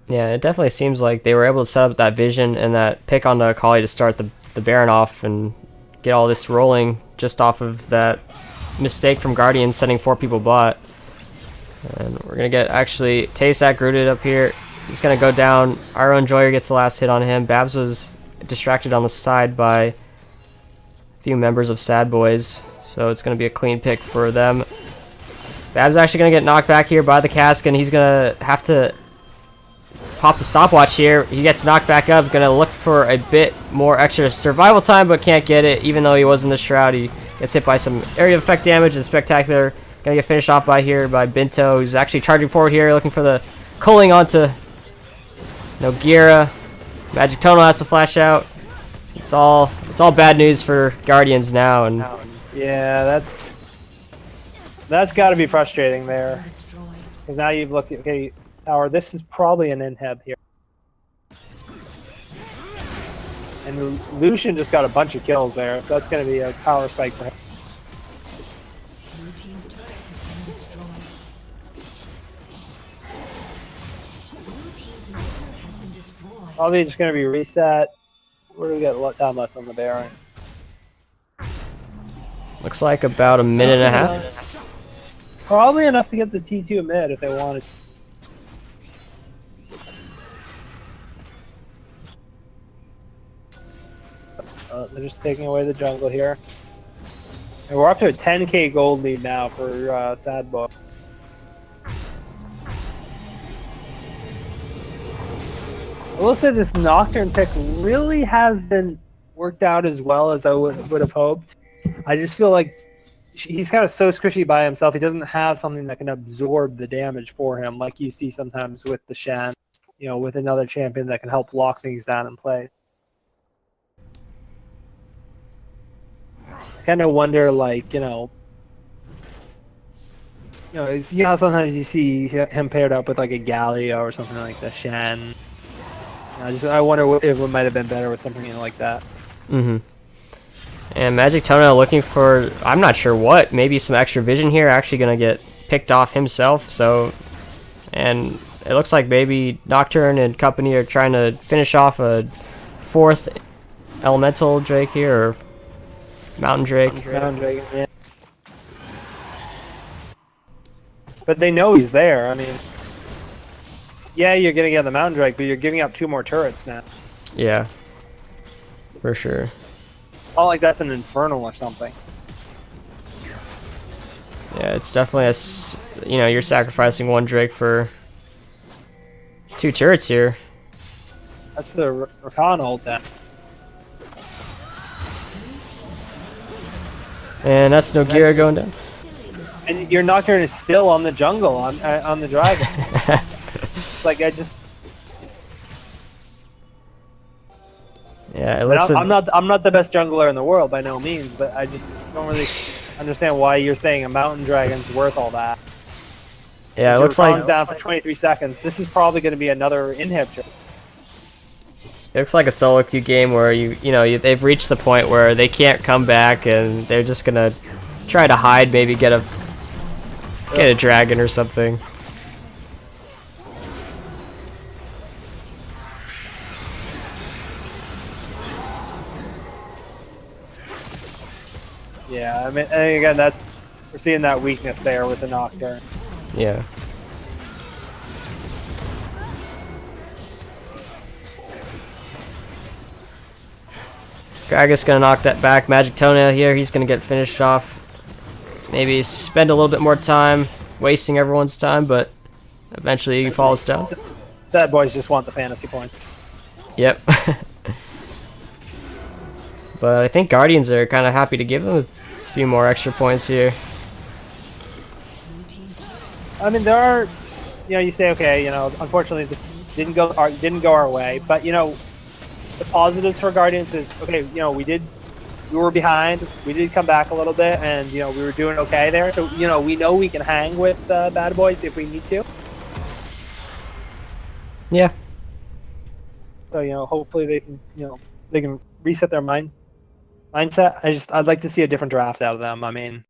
Yeah, it definitely seems like they were able to set up that vision and that pick on the Akali to start the Baron off and get all this rolling just off of that mistake from Guardian sending 4 people bot. And we're going to get actually Taysak rooted up here. He's going to go down. Our own Joyer gets the last hit on him. Babs was distracted on the side by a few members of S.A.D.B.O.I.S, so it's going to be a clean pick for them. Babs actually going to get knocked back here by the cask, and he's going to have to pop the stopwatch here. He gets knocked back up, gonna look for a bit more extra survival time, but can't get it, even though he was in the shroud. He gets hit by some area of effect damage and Spectacular. Gonna get finished off by here by Binto, who's actually charging forward here, looking for the culling onto Nogira. Magic Tonal has to flash out. It's all bad news for Guardians now, and yeah, that's got to be frustrating there, because now you've looked at, okay, Tower, this is probably an inhib here. And Lucian just got a bunch of kills there, so that's going to be a power spike for him. Probably just going to be reset. What do we got down left on the Baron? looks like about a minute and a half. Probably enough to get the T2 mid if they wanted. They're just taking away the jungle here. And we're up to a 10k gold lead now for S.A.D.B.O.I.S. I will say this Nocturne pick really hasn't worked out as well as I would have hoped. I just feel like he's kind of so squishy by himself. He doesn't have something that can absorb the damage for him, like you see sometimes with the Shen, you know, with another champion that can help lock things down in play. I kind of wonder, like, you know, sometimes you see him paired up with like a Galio or something like the Shen. I wonder if it might have been better with something like that. Mm-hmm. And Magic Toenail looking for, I'm not sure what, maybe some extra vision here, actually going to get picked off himself. So, and it looks like maybe Nocturne and company are trying to finish off a 4th Elemental Drake here, or Mountain Drake. Mountain Drake, yeah. But they know he's there. I mean, yeah, you're going to get the Mountain Drake, but you're giving up 2 more turrets now. Yeah, for sure. Not like that's an Infernal or something. Yeah, it's definitely you're sacrificing 1 Drake for 2 turrets here. That's the Rakan ult then. And that's Nogira going down. And your Nocturne is still on the jungle, on the dragon. Like, I just... Yeah, it looks. I'm not the best jungler in the world by no means, but I just don't really understand why you're saying a mountain dragon's worth all that. Yeah, it looks like down for 23 seconds. This is probably going to be another inhibitor. It looks like a solo queue game where they've reached the point where they can't come back and they're just gonna try to hide, maybe get a dragon or something. Yeah, I mean, and again, we're seeing that weakness there with the Nocturne. Yeah. Gragas gonna knock that back. Magic Toenail here, he's gonna get finished off. Maybe spend a little bit more time wasting everyone's time, but eventually he falls down. S.A.D.B.O.I.S just want the fantasy points. Yep. But I think Guardians are kind of happy to give them a few more extra points here. I mean, there are, you say, okay, unfortunately this didn't go our way, but the positives for Guardians is, okay, we were behind, we did come back a little bit, and we were doing okay there. So we know we can hang with Bad Boys if we need to. Yeah. So hopefully they can reset their mindset. I'd like to see a different draft out of them. I mean,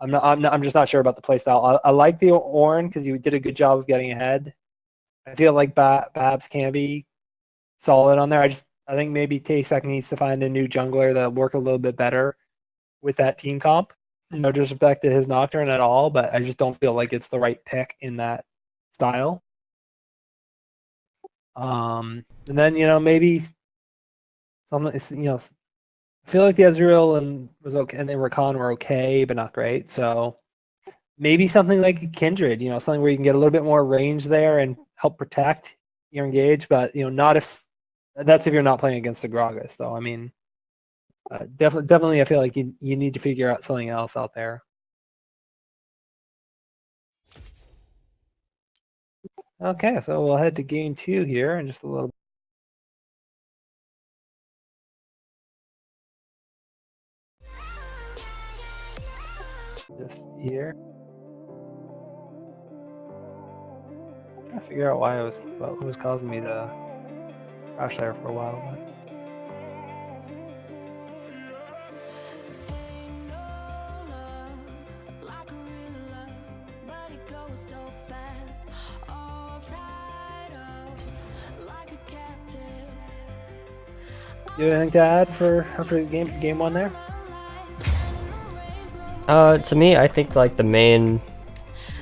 I'm just not sure about the playstyle. I like the Ornn because you did a good job of getting ahead. I feel like Babs can be solid on there. I think maybe Tasek needs to find a new jungler that'll work a little bit better with that team comp. No disrespect to his Nocturne at all, but I just don't feel like it's the right pick in that style. And then maybe some I feel like the Ezreal and was okay, and the Rakan were okay, but not great. So maybe something like Kindred, something where you can get a little bit more range there and help protect your engage, but not if you're not playing against a Gragas, though. I mean, definitely, I feel like you need to figure out something else out there. Okay, so we'll head to game 2 here in just a little. Just here. I'm trying to figure out what was causing me to crash there for a while. But... You have anything to add for after game 1 there? To me, I think like the main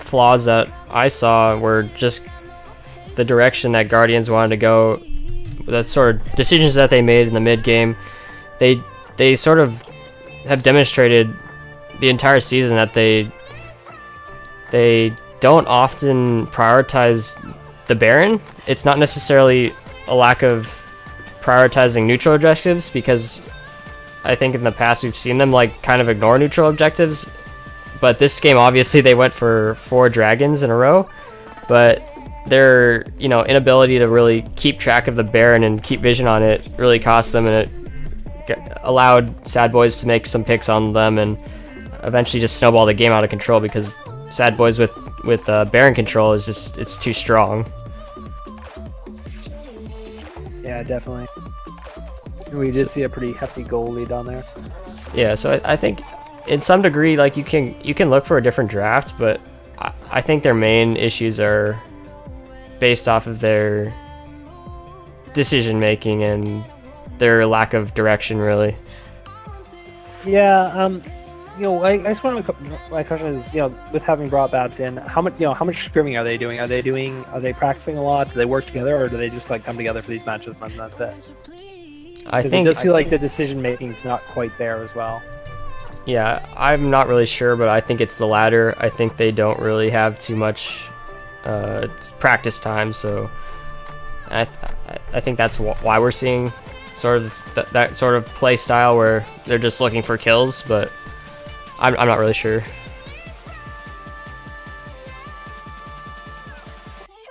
flaws that I saw were just the direction that Guardians wanted to go. That sort of decisions that they made in the mid game. They sort of have demonstrated the entire season that they don't often prioritize the Baron. It's not necessarily a lack of prioritizing neutral objectives, because I think in the past we've seen them like kind of ignore neutral objectives, but this game obviously they went for 4 dragons in a row, but their inability to really keep track of the Baron and keep vision on it really cost them, and it allowed S.A.D.B.O.I.S to make some picks on them and eventually just snowball the game out of control, because S.A.D.B.O.I.S with Baron control is just, it's too strong. Yeah, definitely. We did see a pretty hefty goal lead on there. Yeah, so I think in some degree, like you can look for a different draft, but I think their main issues are based off of their decision making and their lack of direction, really. Yeah, I just want to. My question is, with having brought Babs in, how much scrimming are they doing? Are they practicing a lot? Do they work together, or do they just like come together for these matches and that's it? I think it does feel like the decision making is not quite there as well. Yeah, I'm not really sure, but I think it's the latter. I think they don't really have too much practice time, so I think that's why we're seeing sort of that sort of play style where they're just looking for kills, but I'm not really sure.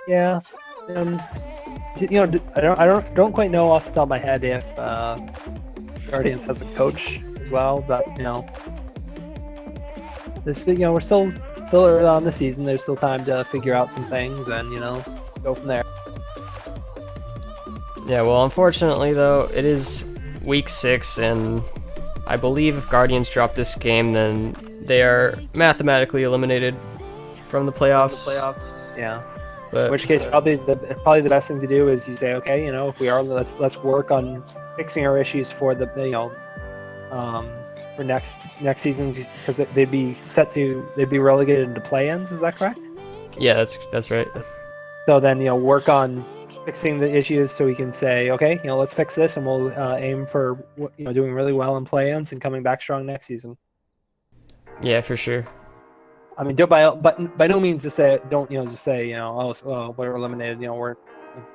Yeah, I don't quite know off the top of my head if Guardians has a coach as well, but this we're still early on in the season. There's still time to figure out some things and go from there. Yeah, well, unfortunately though, it is week 6, and I believe if Guardians drop this game, then they are mathematically eliminated from the playoffs. Yeah. But, in which case, probably the best thing to do is you say, okay, if we are, let's work on fixing our issues for the for next season, because they'd be relegated into play-ins. Is that correct? Yeah, that's right. So then work on fixing the issues so we can say, okay, let's fix this, and we'll aim for doing really well in play-ins and coming back strong next season. Yeah, for sure. I mean, but by no means just say don't just say oh well, we're eliminated,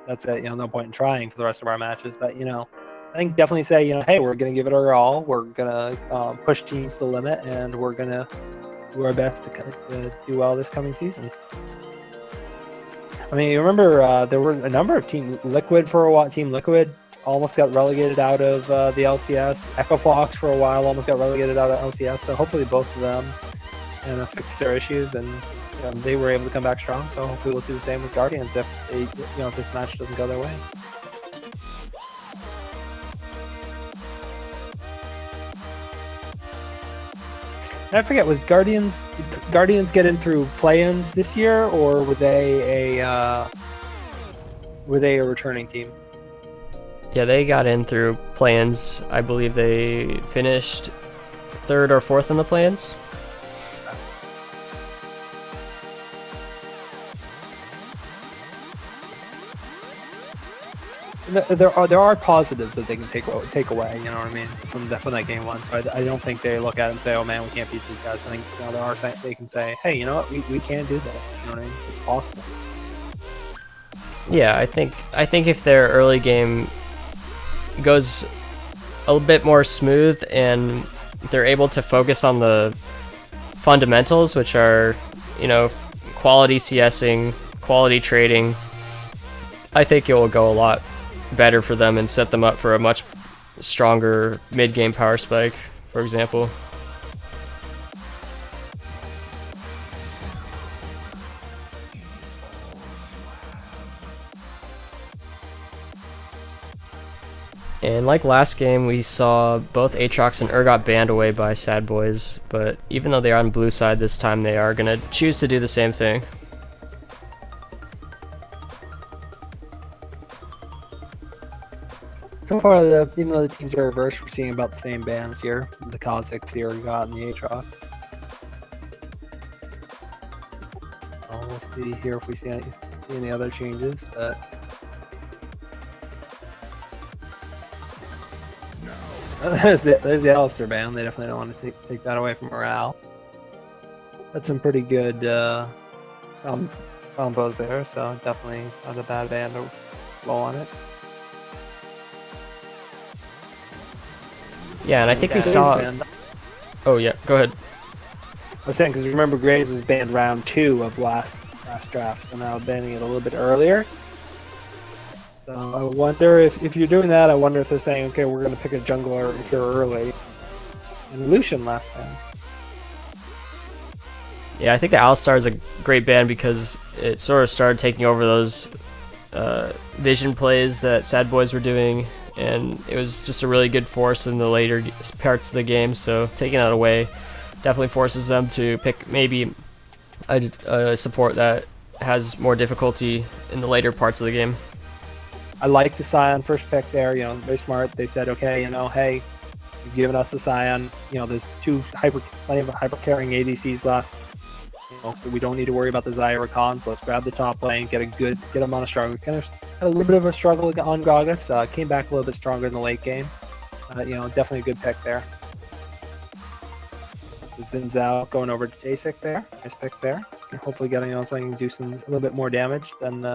that's it, no point in trying for the rest of our matches. But I think definitely say hey, we're gonna give it our all, we're gonna push teams to the limit, and we're gonna do our best to do well this coming season. I mean, you remember there were a number of Team Liquid for a while. Team Liquid almost got relegated out of the LCS. Echo Fox for a while almost got relegated out of LCS. So hopefully both of them fix their issues, and they were able to come back strong. So hopefully we'll see the same with Guardians if they, if this match doesn't go their way. And I forget, was Guardians get in through play-ins this year, or were they a returning team? Yeah, they got in through play-ins. I believe they finished 3rd or 4th in the play-ins. There are positives that they can take away, you know what I mean, from that game one. So I don't think they look at it and say, oh man, we can't beat these guys. I think there are things they can say, hey, you know what, we can do this. You know what I mean? It's possible. Yeah, I think if their early game goes a little bit more smooth and they're able to focus on the fundamentals, which are quality CSing, quality trading, I think it will go a lot better for them and set them up for a much stronger mid-game power spike, for example. And like last game, we saw both Aatrox and got banned away by S.A.D.B.O.I.S, but even though they are on blue side this time, they are going to choose to do the same thing. So far, even though the teams are reversed, we're seeing about the same bans here. The Kha'Zix, the Urgot, and the Aatrox. We'll see here if we see any other changes, but... There's the Alistair ban. They definitely don't want to take that away from morale. That's some pretty good combos there, so definitely not a bad ban to blow on it. Yeah, and I think we saw... Oh yeah, go ahead. I was saying, because remember Graves was banned round 2 of last draft, so now banning it a little bit earlier. So I wonder if you're doing that, I wonder if they're saying, okay, we're going to pick a jungler here early. And Lucian last time. Yeah, I think the Alistar is a great ban because it sort of started taking over those vision plays that S.A.D.B.O.I.S were doing, and it was just a really good force in the later parts of the game, so taking that away definitely forces them to pick maybe a support that has more difficulty in the later parts of the game. I like the Scion first pick there, very smart. They said, okay, hey, you've given us the Scion, there's plenty of hyper-carrying ADCs left. So we don't need to worry about the Xayah Rakan, so let's grab the top lane, get them on a struggle. Kind of had a little bit of a struggle on Gragas, came back a little bit stronger in the late game. Definitely a good pick there. Xin Zhao going over to Jasek there. Nice pick there. Hopefully getting on something to do a little bit more damage than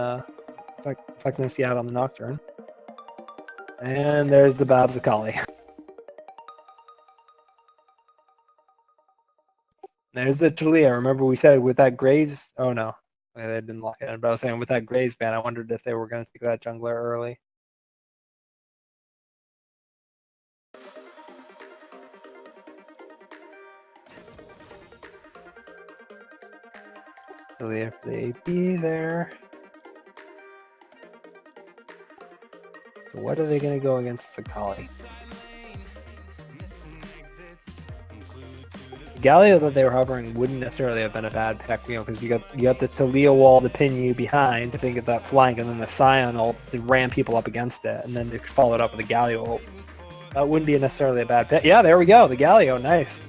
affecting us out on the Nocturne. And there's the Babs Akali. There's the Talia. Remember we said with that Graves... Oh no, they didn't lock it in, but I was saying with that Graves ban, I wondered if they were going to take that jungler early. Talia for the AP there. So what are they going to go against Akali? Galio that they were hovering wouldn't necessarily have been a bad pick, because you got the Talia wall to pin you behind if they get that flank, and then the Scion ult to ram people up against it, and then they followed up with a Galio ult. That wouldn't be necessarily a bad pick. Yeah, there we go, the Galio, nice.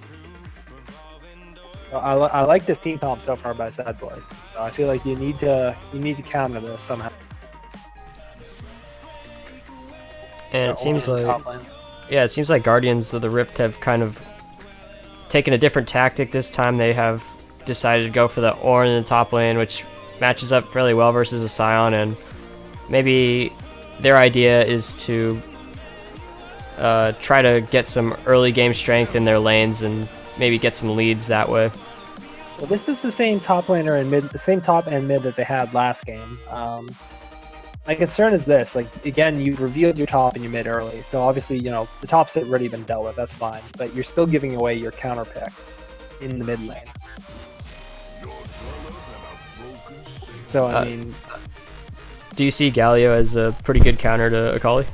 I like this team comp so far by S.A.D.B.O.I.S. So I feel like you need to counter this somehow. And it seems like Guardians of the Rift have kind of taken a different tactic this time. They have decided to go for the Ornn in the top lane, which matches up fairly well versus a Scion, and maybe their idea is to try to get some early game strength in their lanes and maybe get some leads that way. Well, this is the same top laner and mid, the same top and mid that they had last game. My concern is this: like again, you've revealed your top and your mid early, so obviously the top's already been dealt with. That's fine, but you're still giving away your counter pick in the mid lane. So I mean, do you see Galio as a pretty good counter to Akali?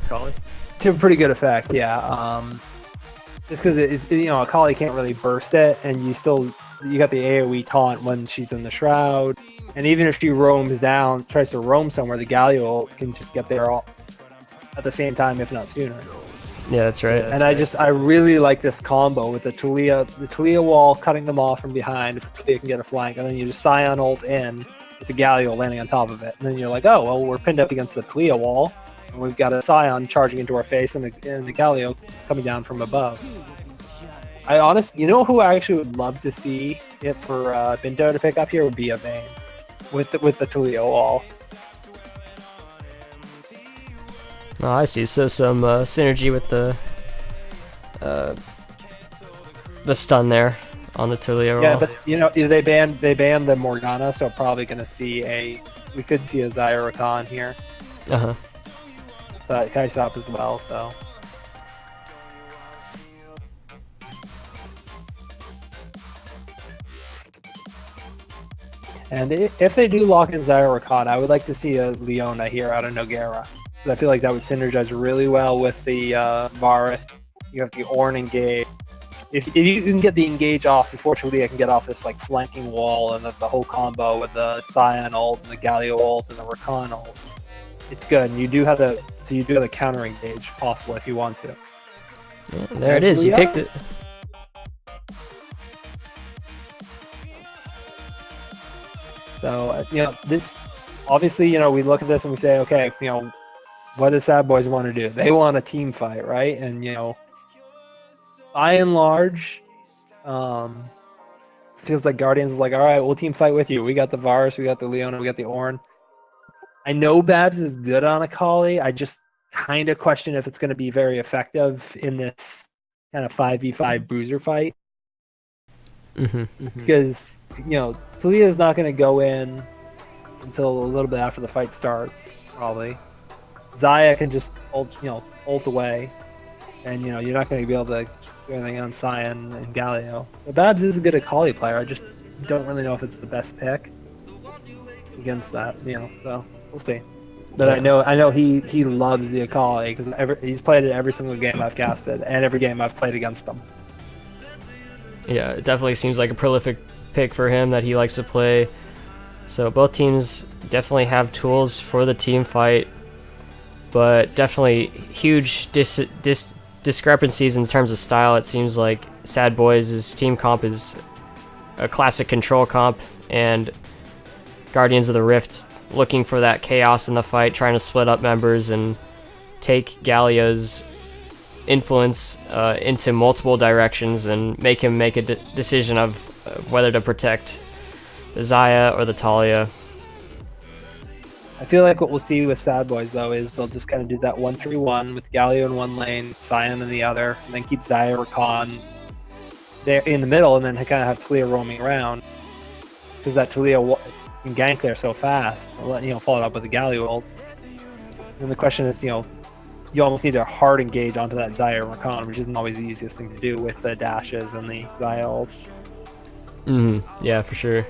To a pretty good effect, yeah. Just because Akali can't really burst it, and you got the AoE taunt when she's in the shroud. And even if she roams down, tries to roam somewhere, the Galio can just get there all at the same time, if not sooner. Yeah, that's right. And I really like this combo with the Talia wall cutting them off from behind, if Talia can get a flank, and then you just Scion ult in with the Galio landing on top of it. And then you're like, oh, well, we're pinned up against the Talia wall, and we've got a Scion charging into our face, and the Galio coming down from above. I honestly, who I actually would love to see it for Binto to pick up here would be a Vayne. With the Talia wall. Oh, I see. So some synergy with the stun there on the Talia wall. Yeah, but they banned the Morgana, so probably gonna see we could see a Xayah Rakan here. But Kaisop as well, so. And if they do lock in Xayah Rakan, I would like to see a Leona here out of Noguera. I feel like that would synergize really well with the Varus. You have the Ornn engage. If you can get the engage off before Talia can get off this like flanking wall, and the whole combo with the Scion ult and the Galio ult and the Rakan ult, it's good. And you do have the counter engage possible if you want to. Yeah, there it is. You picked it. So, this, obviously, we look at this and we say, okay, what does S.A.D.B.O.I.S want to do? They want a team fight, right? And, by and large, feels like Guardians is like, all right, we'll team fight with you. We got the Varus, we got the Leona, we got the Ornn. I know Babs is good on Akali. I just kind of question if it's going to be very effective in this kind of 5v5 bruiser fight. Because, Talia is not going to go in until a little bit after the fight starts, probably. Xayah can just ult away, and you're not going to be able to do anything on Scion and Galio. But Babs is a good Akali player. I just don't really know if it's the best pick against that. So we'll see. But yeah. I know he loves the Akali because he's played it every single game I've casted and every game I've played against him. Yeah, it definitely seems like a prolific pick for him that he likes to play. So both teams definitely have tools for the team fight, but definitely huge discrepancies in terms of style. It seems like S.A.D.B.O.I.S' team comp is a classic control comp, and Guardians of the Rift looking for that chaos in the fight, trying to split up members and take Galio's influence into multiple directions and make him make a decision of whether to protect the Xayah or the Talia. I feel like what we'll see with S.A.D.B.O.I.S though is they'll just kind of do that 1-3-1 with Galio in one lane, Scion in the other, and then keep Xayah Rakan there in the middle, and then kind of have Talia roaming around because that Talia can gank there so fast. Follow it up with the Galio ult. And the question is, you almost need a hard engage onto that Xayah Rakan, which isn't always the easiest thing to do with the dashes and the Xayah ult. Yeah, for sure.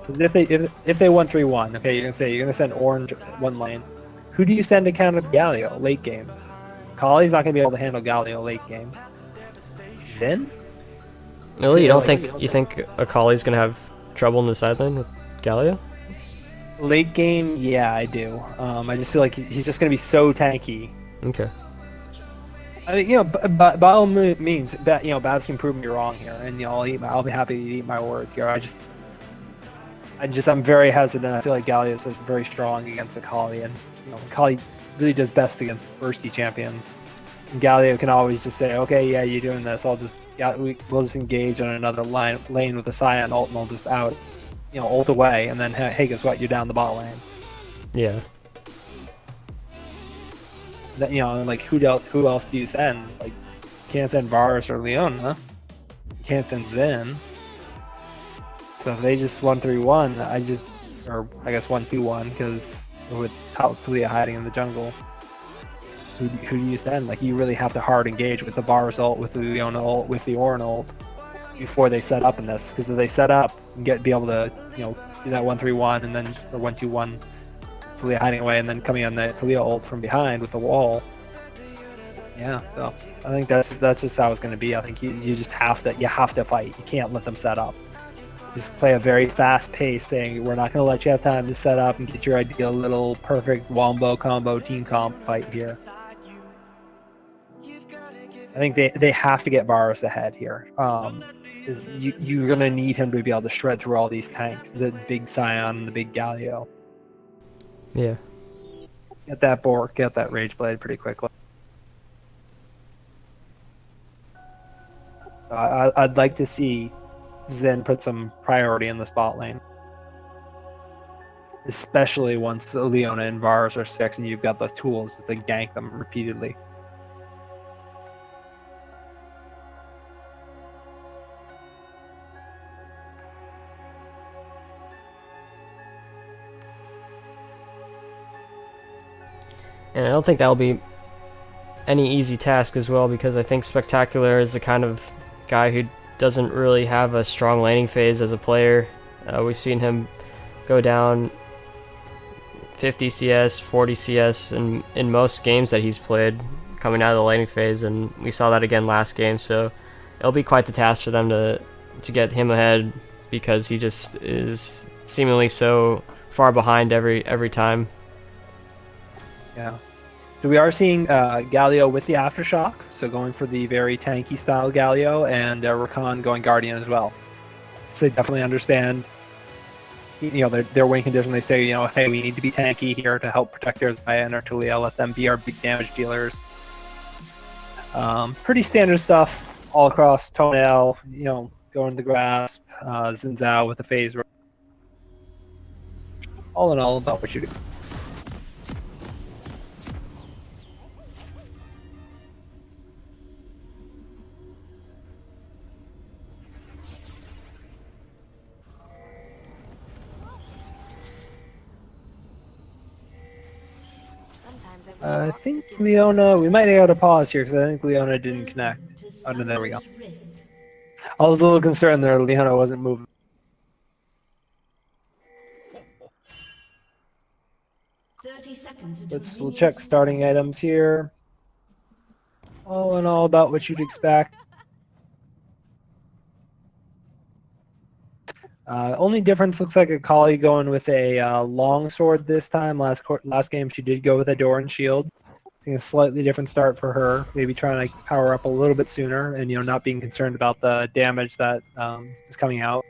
If they 1-3-1, okay, you're gonna send Orange one lane. Who do you send to counter Galio late game? Kali's not gonna be able to handle Galio late game. Finn? Really, you think Akali's gonna have trouble in the side lane with Galio? Late game, yeah, I do. I just feel like he's just gonna be so tanky. Okay. I mean, by all means, Babs can prove me wrong here, and I'll be happy to eat my words here. I'm very hesitant. I feel like Galio is very strong against Akali, and Akali really does best against bursty champions. Galio can always just say, okay, yeah, you're doing this. We'll just engage on another lane with a Scion ult, and I'll just ult away, and then hey, guess what? You're down the bot lane. Yeah. That, like who else do you send? Like, you can't send Varus or Leona. You can't send Zen. So if they just 1-3-1, or I guess 1-2-1, because with Talia hiding in the jungle, who do you send? Like, you really have to hard engage with the Varus ult, with the Leona ult, with the Ornn ult before they set up in this. Because if they set up and be able to do that 1-3-1 and then or 1-2-1, Talia hiding away and then coming on the Talia ult from behind with the wall. Yeah, so I think that's just how it's going to be. I think you just have to fight. You can't let them set up. Just play a very fast pace, saying we're not going to let you have time to set up and get your ideal little perfect wombo combo team comp fight here. I think they have to get Varus ahead here. You're going to need him to be able to shred through all these tanks, the big Scion and the big Galio. Yeah. Get that Bork, get that Rage Blade pretty quickly. I'd like to see Zen put some priority in the spot lane. Especially once Leona and Varus are 6 and you've got those tools to gank them repeatedly. And I don't think that'll be any easy task as well, because I think Spectacular is the kind of guy who doesn't really have a strong laning phase as a player. We've seen him go down 50 CS, 40 CS in most games that he's played coming out of the laning phase, and we saw that again last game, so it'll be quite the task for them to get him ahead, because he just is seemingly so far behind every time. Yeah. So we are seeing Galio with the Aftershock, so going for the very tanky style Galio, and Rakan going Guardian as well. So they definitely understand, their win condition. They say, hey, we need to be tanky here to help protect their Xayah and our Talia. Let them be our big damage dealers. Pretty standard stuff all across. Toenail, going to the grasp. Xin Zhao with the phase. All in all, about what you'd expect. I think Leona, we might have to pause here because I think Leona didn't connect. Oh, no, there we go. I was a little concerned there, Leona wasn't moving. We'll check starting items here. All in all, about what you'd expect. Only difference looks like Akali going with a long sword this time. Last game she did go with a Doran shield. I think a slightly different start for her. Maybe trying to power up a little bit sooner, and not being concerned about the damage that is coming out.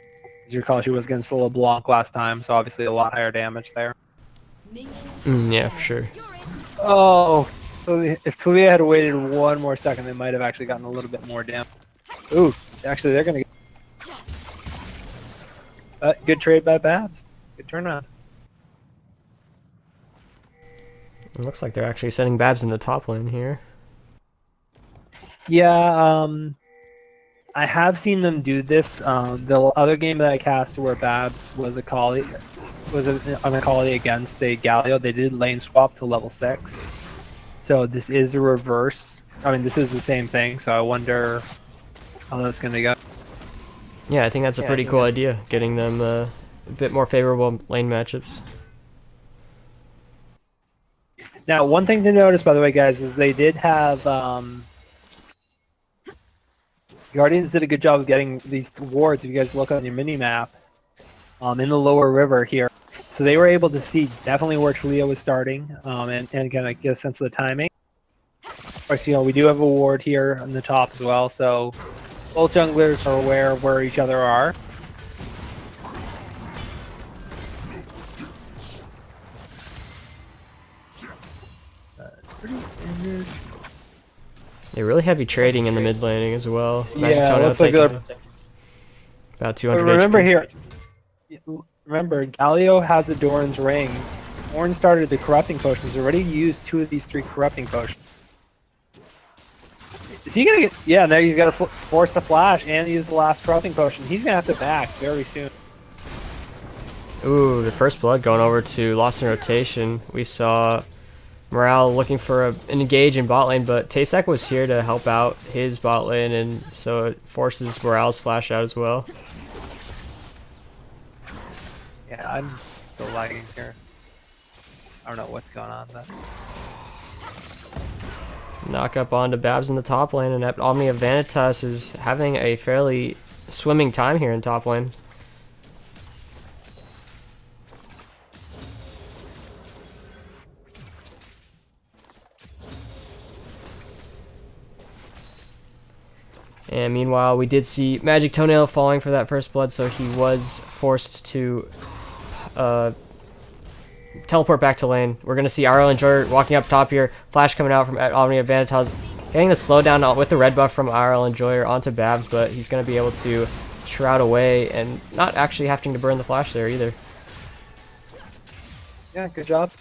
As you recall, she was against the LeBlanc last time, so obviously a lot higher damage there. Yeah, for sure. Oh, so if Talia had waited one more second, they might have actually gotten a little bit more damage. Ooh, actually they're gonna get. Good trade by Babs. Good turnaround. It looks like they're actually sending Babs in the top lane here. Yeah, I have seen them do this. The other game that I cast where Babs was an Akali against a Galio, they did lane swap to level 6. So this is a reverse. I mean, this is the same thing, so I wonder how that's going to go. Yeah, I think that's a pretty cool idea, getting them a bit more favorable lane matchups. Now, one thing to notice, by the way, guys, is they did have... Guardians did a good job of getting these wards, if you guys look on your mini-map, in the lower river here. So they were able to see definitely where Talia was starting, and kind of get a sense of the timing. Of course, we do have a ward here on the top as well, so both junglers are aware of where each other are. Pretty standard. They're really heavy trading in the mid laning as well. Magic Yeah, Toenail looks like taking they're. about But 200 remember HP. here, remember Galio has a Doran's ring. Orin started the corrupting potions. Already used 2 of these 3 corrupting potions. Is he gonna get? Yeah, now he's got to force the flash and use the last corrupting potion. He's gonna have to back very soon. Ooh, the first blood going over to Lost in Rotation. We saw Morale looking for an engage in bot lane, but Tasek was here to help out his bot lane, and so it forces Morale's flash out as well. Yeah, I'm still lagging here. I don't know what's going on, but Knock up onto Babs in the top lane, and Omnia Vanitas is having a fairly swimming time here in top lane. And meanwhile, we did see Magic Toenail falling for that first blood, so he was forced to teleport back to lane. We're going to see RL Enjoyer walking up top here. Flash coming out from Omnia Vanitas. Getting the slowdown with the red buff from RL Enjoyer onto Babs, but he's going to be able to shroud away and not actually having to burn the flash there either. yeah, good job.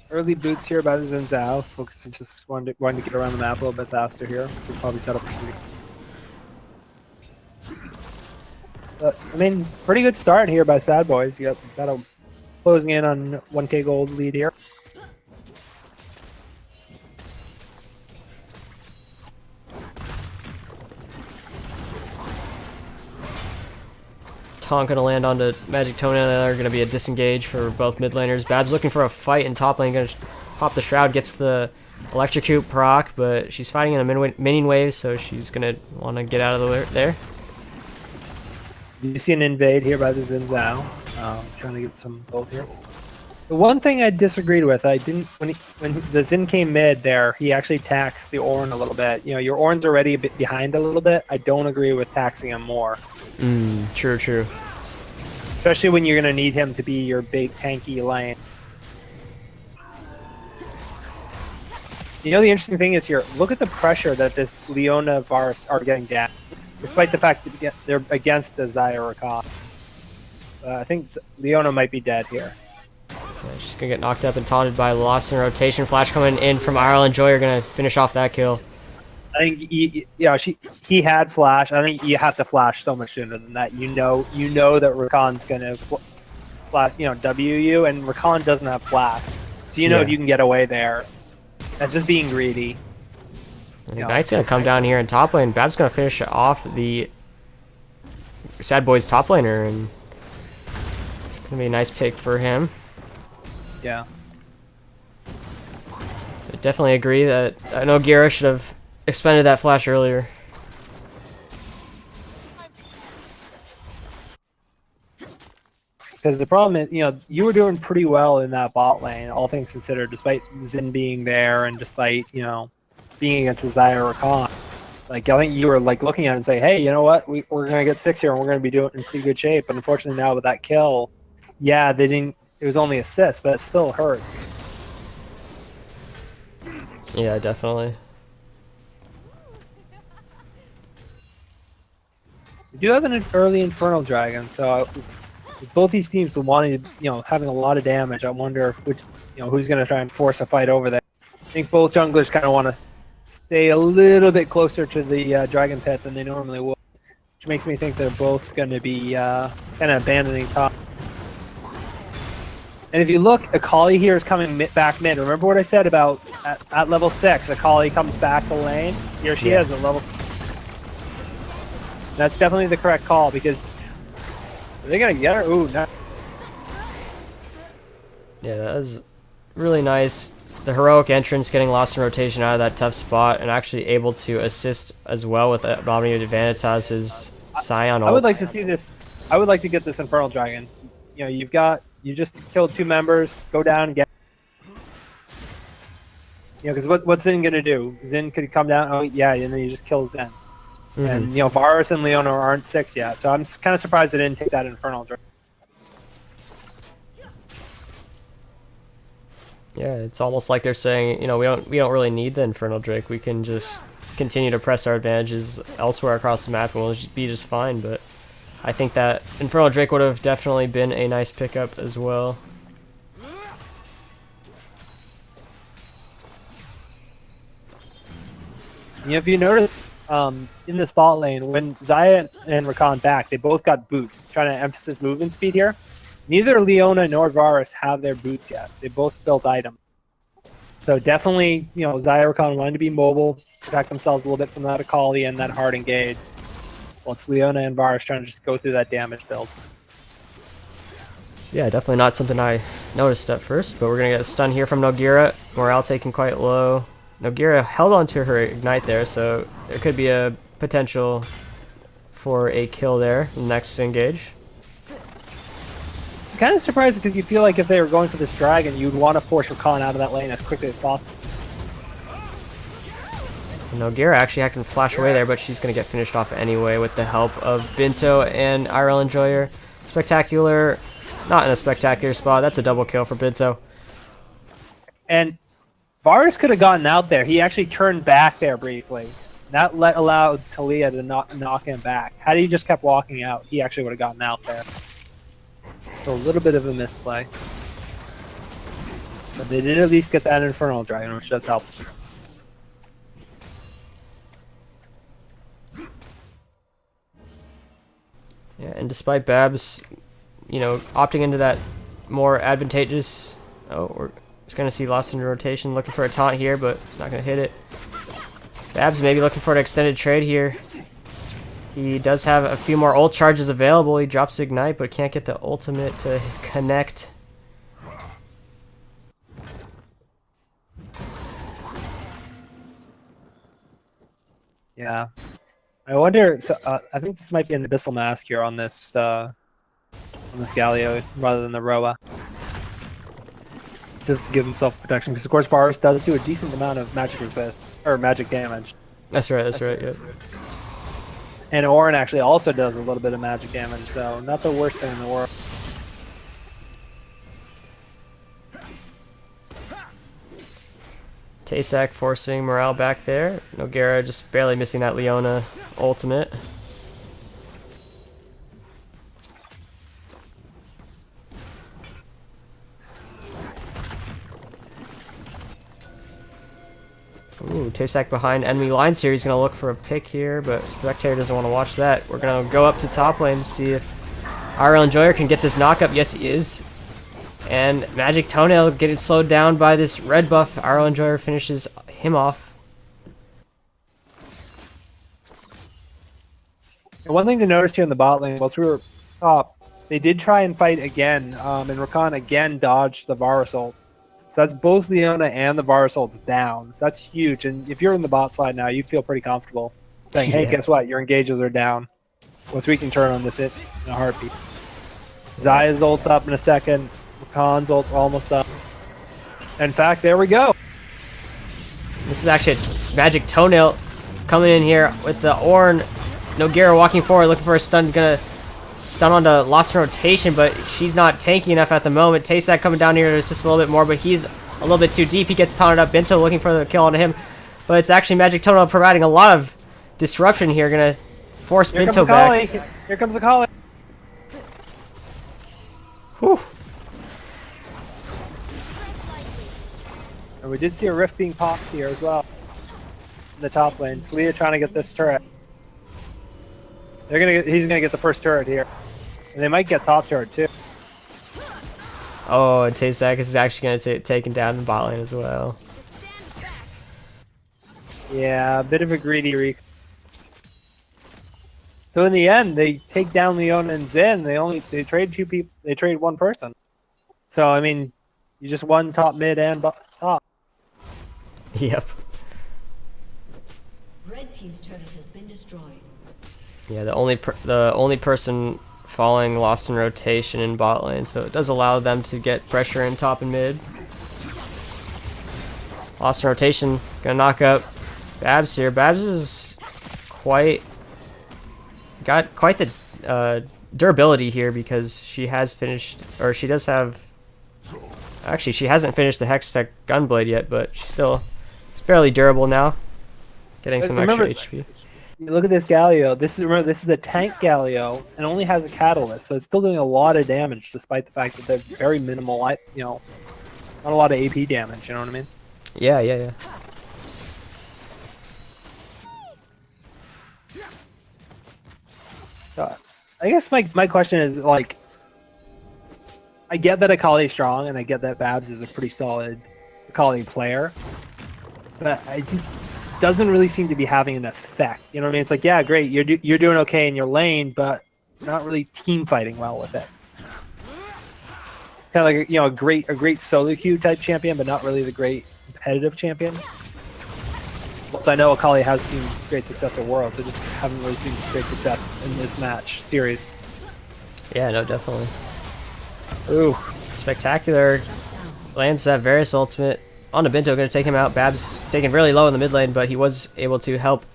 Early boots here by the Zhao. Focus just wanting to get around the map a little bit faster here. We'll probably set up. But I mean, pretty good start here by S.A.D.B.O.I.S. You got a closing in on 1K gold lead here. Taunt gonna land onto Magic Toenail. They're gonna be a disengage for both mid laners. Babs looking for a fight in top lane. Gonna pop the shroud, gets the electrocute proc, but she's fighting in a minion wave, so she's gonna want to get out of the way there. You see an invade here by the Zhao. Trying to get some gold here. The one thing I disagreed with, I didn't when the Zin came mid there, he actually taxed the Ornn a little bit. You know, your Ornn's already a bit behind a little bit. I don't agree with taxing him more. True. Especially when you're going to need him to be your big tanky lane. You know, the interesting thing is here, look at the pressure that this Leona Varus are getting down, despite the fact that they're against the Xayah Rakan. I think Leona might be dead here. So she's gonna get knocked up and taunted by Lost in Rotation. Flash coming in from RL Enjoyer, gonna finish off that kill. I think he had flash. I think you have to flash so much sooner than that. You know that Rakan's gonna flash, W you, and Rakan doesn't have flash, so if you can get away there. That's just being greedy. Knight's gonna come down here in top lane. Bab's gonna finish off the S.A.D.B.O.I.S top laner, and it's gonna be a nice pick for him. Yeah. I definitely agree that I know Gira should have expended that flash earlier. Because the problem is, you were doing pretty well in that bot lane, all things considered, despite Xin being there and despite, being against the Xayah Rakan. Like, I think you were looking at it and saying, hey, you know what? We're going to get 6 here and we're going to be doing in pretty good shape. But unfortunately now with that kill, yeah, they didn't. It was only assists, but it still hurt. Yeah, definitely. We do have an early Infernal Dragon, so both these teams wanting to, having a lot of damage. I wonder who's going to try and force a fight over there. I think both junglers kind of want to stay a little bit closer to the Dragon Pit than they normally would, which makes me think they're both going to be kind of abandoning top. And if you look, Akali here is coming back mid. Remember what I said about at level 6, Akali comes back to lane? Here she is at level 6. That's definitely the correct call, because are they going to get her? Ooh, no. Yeah, that was really nice. The heroic entrance, getting Lost in Rotation out of that tough spot, and actually able to assist as well with Omnia Vanitas' Scion ult. I would like to see this. I would like to get this Infernal Dragon. You just killed 2 members. Go down and get. Because what's Xin gonna do? Xin could come down. Oh yeah, and then you just kill Zen. And Varus and Leona aren't 6 yet, so I'm kind of surprised they didn't take that Infernal Dragon. Yeah, it's almost like they're saying, you know, we don't really need the Infernal Drake. We can just continue to press our advantages elsewhere across the map, and we'll be just fine. But I think that Infernal Drake would have definitely been a nice pickup as well. You know, if you notice, in this bot lane, when Xayah and Rakan back, they both got boots, trying to emphasize movement speed here. Neither Leona nor Varus have their boots yet. They both built items. So definitely, you know, Xayah Rakan wanted to be mobile, protect themselves a little bit from that Akali and that hard engage. Well, it's Leona and Varus trying to just go through that damage build. Yeah, definitely not something I noticed at first, but we're going to get a stun here from Nogira. Morale taken quite low. Nogira held on to her ignite there, so there could be a potential for a kill there in the next engage. I'm kind of surprised because you feel like if they were going for this dragon, you'd want to force Rakan out of that lane as quickly as possible. Nogira actually can flash away there, but she's going to get finished off anyway with the help of Binto and IRL Enjoyer. Spectacular, not in a spectacular spot. That's a double kill for Binto. And Varus could have gotten out there. He actually turned back there briefly. That allowed Talia to knock him back. Had he just kept walking out, he actually would have gotten out there. So a little bit of a misplay. But they did at least get that Infernal Dragon, which does help. Yeah, and despite Babs, you know, opting into that more advantageous... Oh, we're just going to see Lost in rotation, looking for a taunt here, but it's not going to hit it. Babs maybe looking for an extended trade here. He does have a few more ult charges available. He drops Ignite, but can't get the ultimate to connect. Yeah. I wonder, so, I think this might be an Abyssal Mask here on this Galio rather than the Roa. Just to give himself protection, because of course Varus does do a decent amount of magic resist, or magic damage. That's right, yeah. And Orin actually also does a little bit of magic damage, so not the worst thing in the world. Taysak forcing morale back there. Nogueira just barely missing that Leona ultimate. Ooh, Taysak behind enemy lines here. He's going to look for a pick here, but Spectator doesn't want to watch that. We're going to go up to top lane to see if RL Enjoyer can get this knockup. Yes, he is. And Magic Toenail getting slowed down by this red buff. RL Enjoyer finishes him off. And one thing to notice here in the bot lane, whilst we were top, they did try and fight again, and Rakan again dodged the Varus ult. So that's both Leona and the Varus ults down. So that's huge. And if you're in the bot side now, you feel pretty comfortable saying, hey, guess what? Your engages are down. Once we can turn on this hit in a heartbeat. Xayah's ult's up in a second. Rakan's ult's almost up. In fact, there we go. This is actually a Magic Toenail coming in here with the Ornn. Nogueira walking forward, looking for a stun. Gonna stun onto Lost in rotation, but she's not tanky enough at the moment. Taysak coming down here to assist a little bit more, but he's a little bit too deep. He gets taunted up. Binto looking for the kill on him, but it's actually Magic Toenail providing a lot of disruption here. Gonna force Binto back. Here comes Akali. Whew. And we did see a rift being popped here as well. In the top lane. Talia trying to get this turret. He's gonna get the first turret here. And they might get top turret too. Oh, and Taysak is actually going to take him down the bot lane as well. Yeah, a bit of a greedy reek. So in the end, they take down Leona and Zen. They trade two people. They trade one person. So I mean, you just won top, mid, and top. Yep. Red team's turret has been destroyed. Yeah, the only person falling Lost in rotation in bot lane, so it does allow them to get pressure in top and mid. Lost in rotation, gonna knock up Babs here. Babs is got quite the durability here because she has finished, or she does have Actually, she hasn't finished the Hextech Gunblade yet, but she's still fairly durable now. Getting some Remember, extra HP. you look at this Galio. Remember, this is a tank Galio and only has a catalyst, so it's still doing a lot of damage despite the fact that they're very minimal. You know, not a lot of AP damage. You know what I mean? Yeah, yeah, yeah. I guess my question is, like, I get that Akali's strong, and I get that Babs is a pretty solid Akali player, but it just doesn't really seem to be having an effect. You know what I mean? It's like, yeah, great, you're doing okay in your lane, but not really team fighting well with it. Kind of like, you know, a great solo queue type champion, but not really the great competitive champion. Once I know Akali has seen great success at Worlds, I just haven't really seen great success in this match series. Yeah, no, definitely. Ooh, Spectacular lands that Varus ultimate on the Binto, going to take him out. Babs taken really low in the mid lane, but he was able to help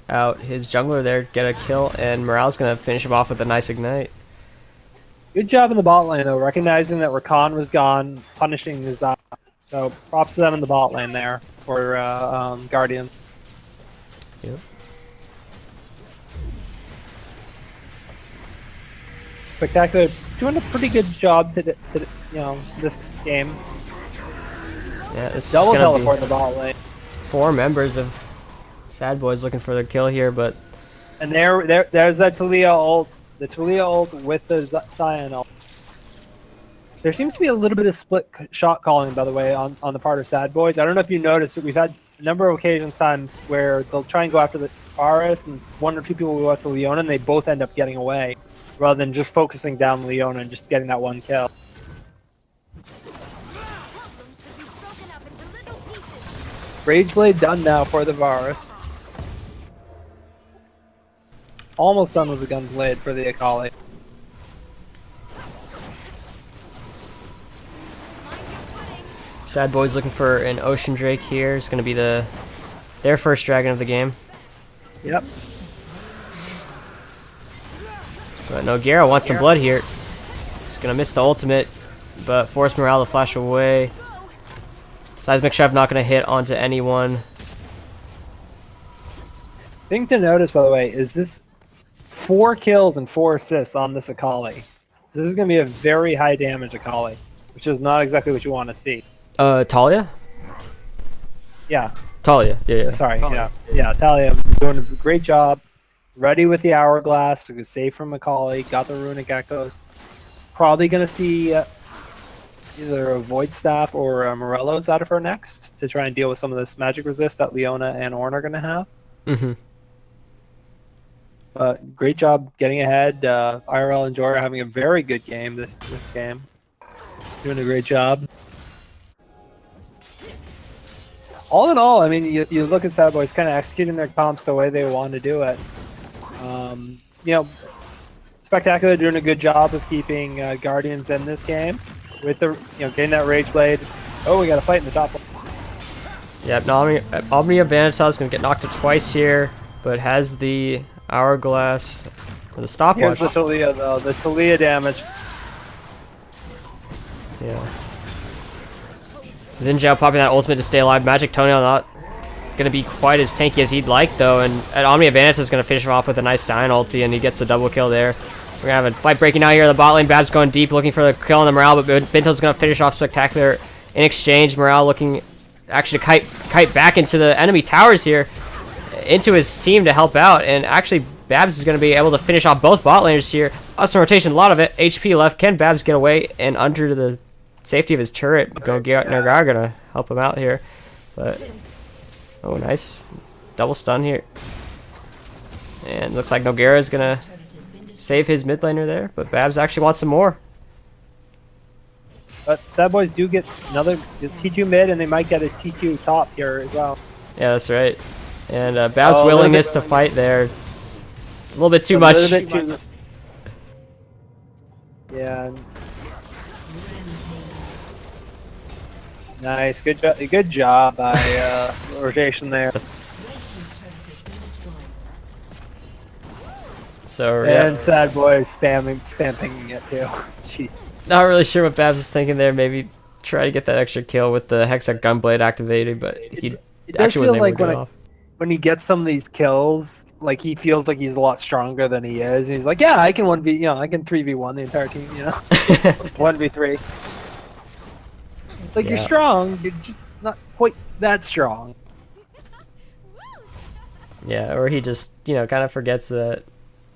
out his jungler there, get a kill, and Morale's going to finish him off with a nice ignite. good job in the bot lane though, recognizing that Rakan was gone, punishing his. So props to them in the bot lane there for Guardians. Yep. Spectacular, doing a pretty good job to you know, this game. Yeah, this Double is going teleport in to the bot lane. be 4 members of S.A.D.B.O.I.S looking for their kill here, but And there's that Talia ult. The Talia ult with the Sion ult. There seems to be a little bit of split shot calling, by the way, on the part of S.A.D.B.O.I.S. I don't know if you noticed that we've had a number of occasions times where they'll try and go after the RS, and 1 or 2 people will go after Leona, and they both end up getting away, rather than just focusing down Leona and just getting that 1 kill. Rageblade done now for the Varus. Almost done with the Gunblade for the Akali. S.A.D.B.O.I.S looking for an Ocean Drake here. It's going to be their first dragon of the game. Yep. But no, Gera wants some blood here. He's going to miss the ultimate, but force Morale to flash away. Seismic Chef not going to hit onto anyone. Thing to notice, by the way, is this 4 kills and 4 assists on this Akali. So this is going to be a very high damage Akali, which is not exactly what you want to see. Talia? Yeah. Talia, yeah. Sorry, yeah, Talia doing a great job. Ready with the Hourglass, so save from Akali, got the Runic Echoes. Probably going to see either a Void Staff or Morello's out of her next to try and deal with some of this magic resist that Leona and Ornn are going to have. Mm-hmm. Great job getting ahead. IRL and Joy are having a very good game this game. Doing a great job. All in all, I mean, you look at S.A.D.B.O.I.S kind of executing their comps the way they want to do it. You know, Spectacular doing a good job of keeping Guardians in this game with the getting that Rage Blade. Oh, we got a fight in the top. Yep, Omnia Vanitas is going to get knocked out twice here, but has the Hourglass or the stopwatch. Here's the Talia though, the Talia damage. Yeah. Xin Zhao popping that ultimate to stay alive. Magic Toenail not going to be quite as tanky as he'd like, though. And Omnia Vanitas is going to finish him off with a nice Sion ulti, and he gets the double kill there. We're going to have a fight breaking out here in the bot lane. Babs going deep, looking for the kill on the Morale, but Binto's going to finish off Spectacular in exchange. Morale looking actually to kite back into the enemy towers here, into his team to help out. And actually, Babs is going to be able to finish off both bot laners here. Awesome rotation, a lot of it. HP left. Can Babs get away and under the safety of his turret? Nergar gonna help him out here, but oh, nice double stun here, and looks like Nogueira is gonna save his mid laner there, but Babs actually wants some more. But S.A.D.B.O.I.S do get another T2 mid, and they might get a T2 top here as well. Yeah, that's right. And Babs' willingness to fight there, a little bit too much. Yeah. Nice, good job by rotation there. So and S.A.D.B.O.I.S spamming it too. Jeez. Not really sure what Babs is thinking there. Maybe try to get that extra kill with the Hexac Gunblade activated, but he It does actually feel wasn't able to like get it off. when he gets some of these kills, like he feels like he's a lot stronger than he is. And he's like, yeah, I can 1v, I can 3v1 the entire team, 1v3. Like you're Yeah. strong, you're just not quite that strong. Yeah, or he just, kind of forgets that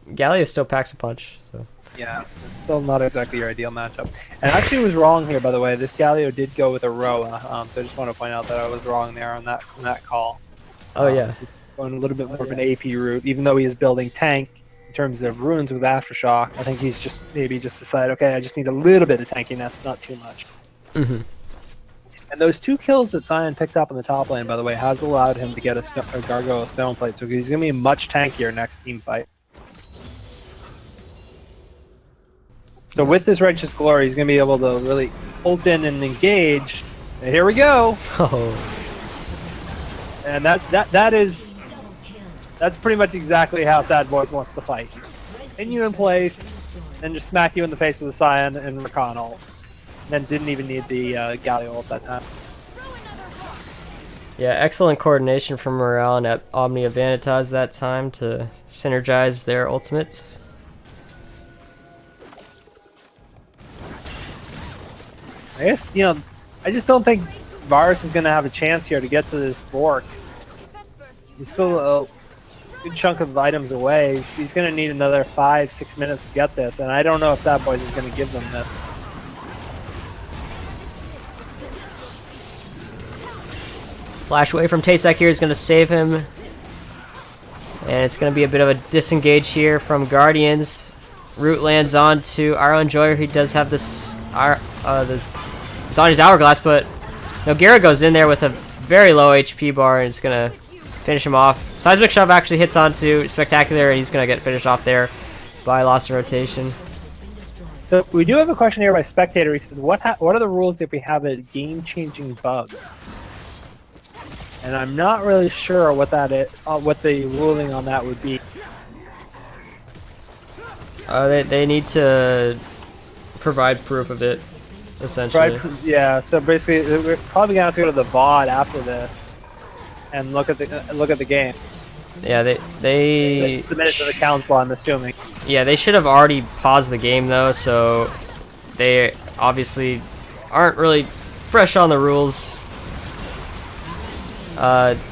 Galio still packs a punch. So Yeah, it's still not exactly your ideal matchup. And I actually was wrong here, by the way. This Galio did go with a Roa, so I just want to point out that I was wrong there on that call. Oh yeah. He's going a little bit more of an AP route, even though he is building tank in terms of runes with Aftershock. I think he's maybe just decided, okay, I just need a little bit of tankiness, not too much. Hmm. And those 2 kills that Sion picked up in the top lane, by the way, has allowed him to get a Gargoyle Stone Plate, so he's going to be much tankier next team fight. So with this Righteous Glory, he's going to be able to really ult in and engage. And here we go. Oh. And that's pretty much exactly how S.A.D.B.O.I.S wants to fight. Pin you in place, then just smack you in the face with a Scion and Rakan ult. Then didn't even need the Galio ult that time. Yeah, excellent coordination from Morale and Omnia Vanitas that time to synergize their ultimates. I guess, I just don't think Varus is going to have a chance here to get to this Bork. He's still a good chunk of items away. He's going to need another 5-6 minutes to get this, and I don't know if S.A.D.B.O.I.S is going to give them this. Flash away from Tasek here is going to save him. And it's going to be a bit of a disengage here from Guardians. Root lands on to our Enjoyer. He does have this... it's on his Hourglass, but Noguera goes in there with a very low HP bar and it's going to finish him off. Seismic Shove actually hits onto Spectacular and he's going to get finished off there by Lost in Rotation. So we do have a question here by Spectator. He says, what are the rules if we have a game-changing bug? And I'm not really sure what that is, what the ruling on that would be. They need to provide proof of it, essentially. Yeah, so basically we're probably gonna have to go to the VOD after this and look at the game. Yeah, they submit it to the council, I'm assuming. Yeah, they should have already paused the game though, so they obviously aren't really fresh on the rules.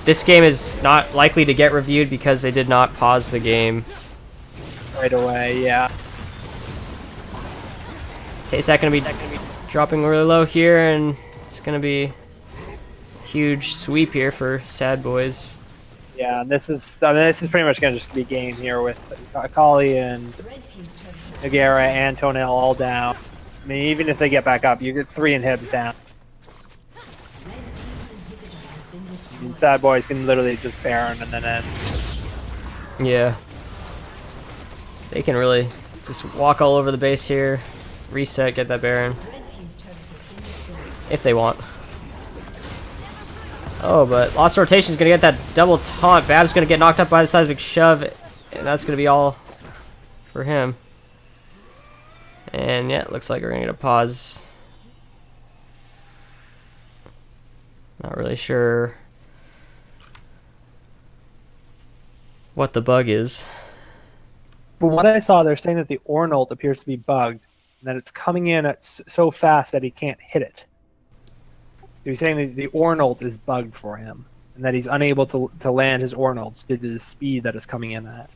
This game is not likely to get reviewed because they did not pause the game Right away, yeah. K-Sack gonna be dropping really low here, and it's gonna be a huge sweep here for S.A.D.B.O.I.S. Yeah, and this is pretty much gonna just be game here with Akali and Noguera and Tonel all down. I mean, even if they get back up, you get 3 inhibs down. And S.A.D.B.O.I.S can literally just Baron and then end. Yeah. They can really just walk all over the base here, reset, get that Baron. If they want. Oh, but Lost Rotation is going to get that double taunt. Bab's going to get knocked up by the Seismic Shove, and that's going to be all for him. And yeah, it looks like we're going to get a pause. Not really sure what the bug is. From what I saw, they're saying that the Ornult appears to be bugged, and that it's coming in at so fast that he can't hit it. They're saying that the Ornult is bugged for him, and that he's unable to land his Ornults due to the speed that is coming in at.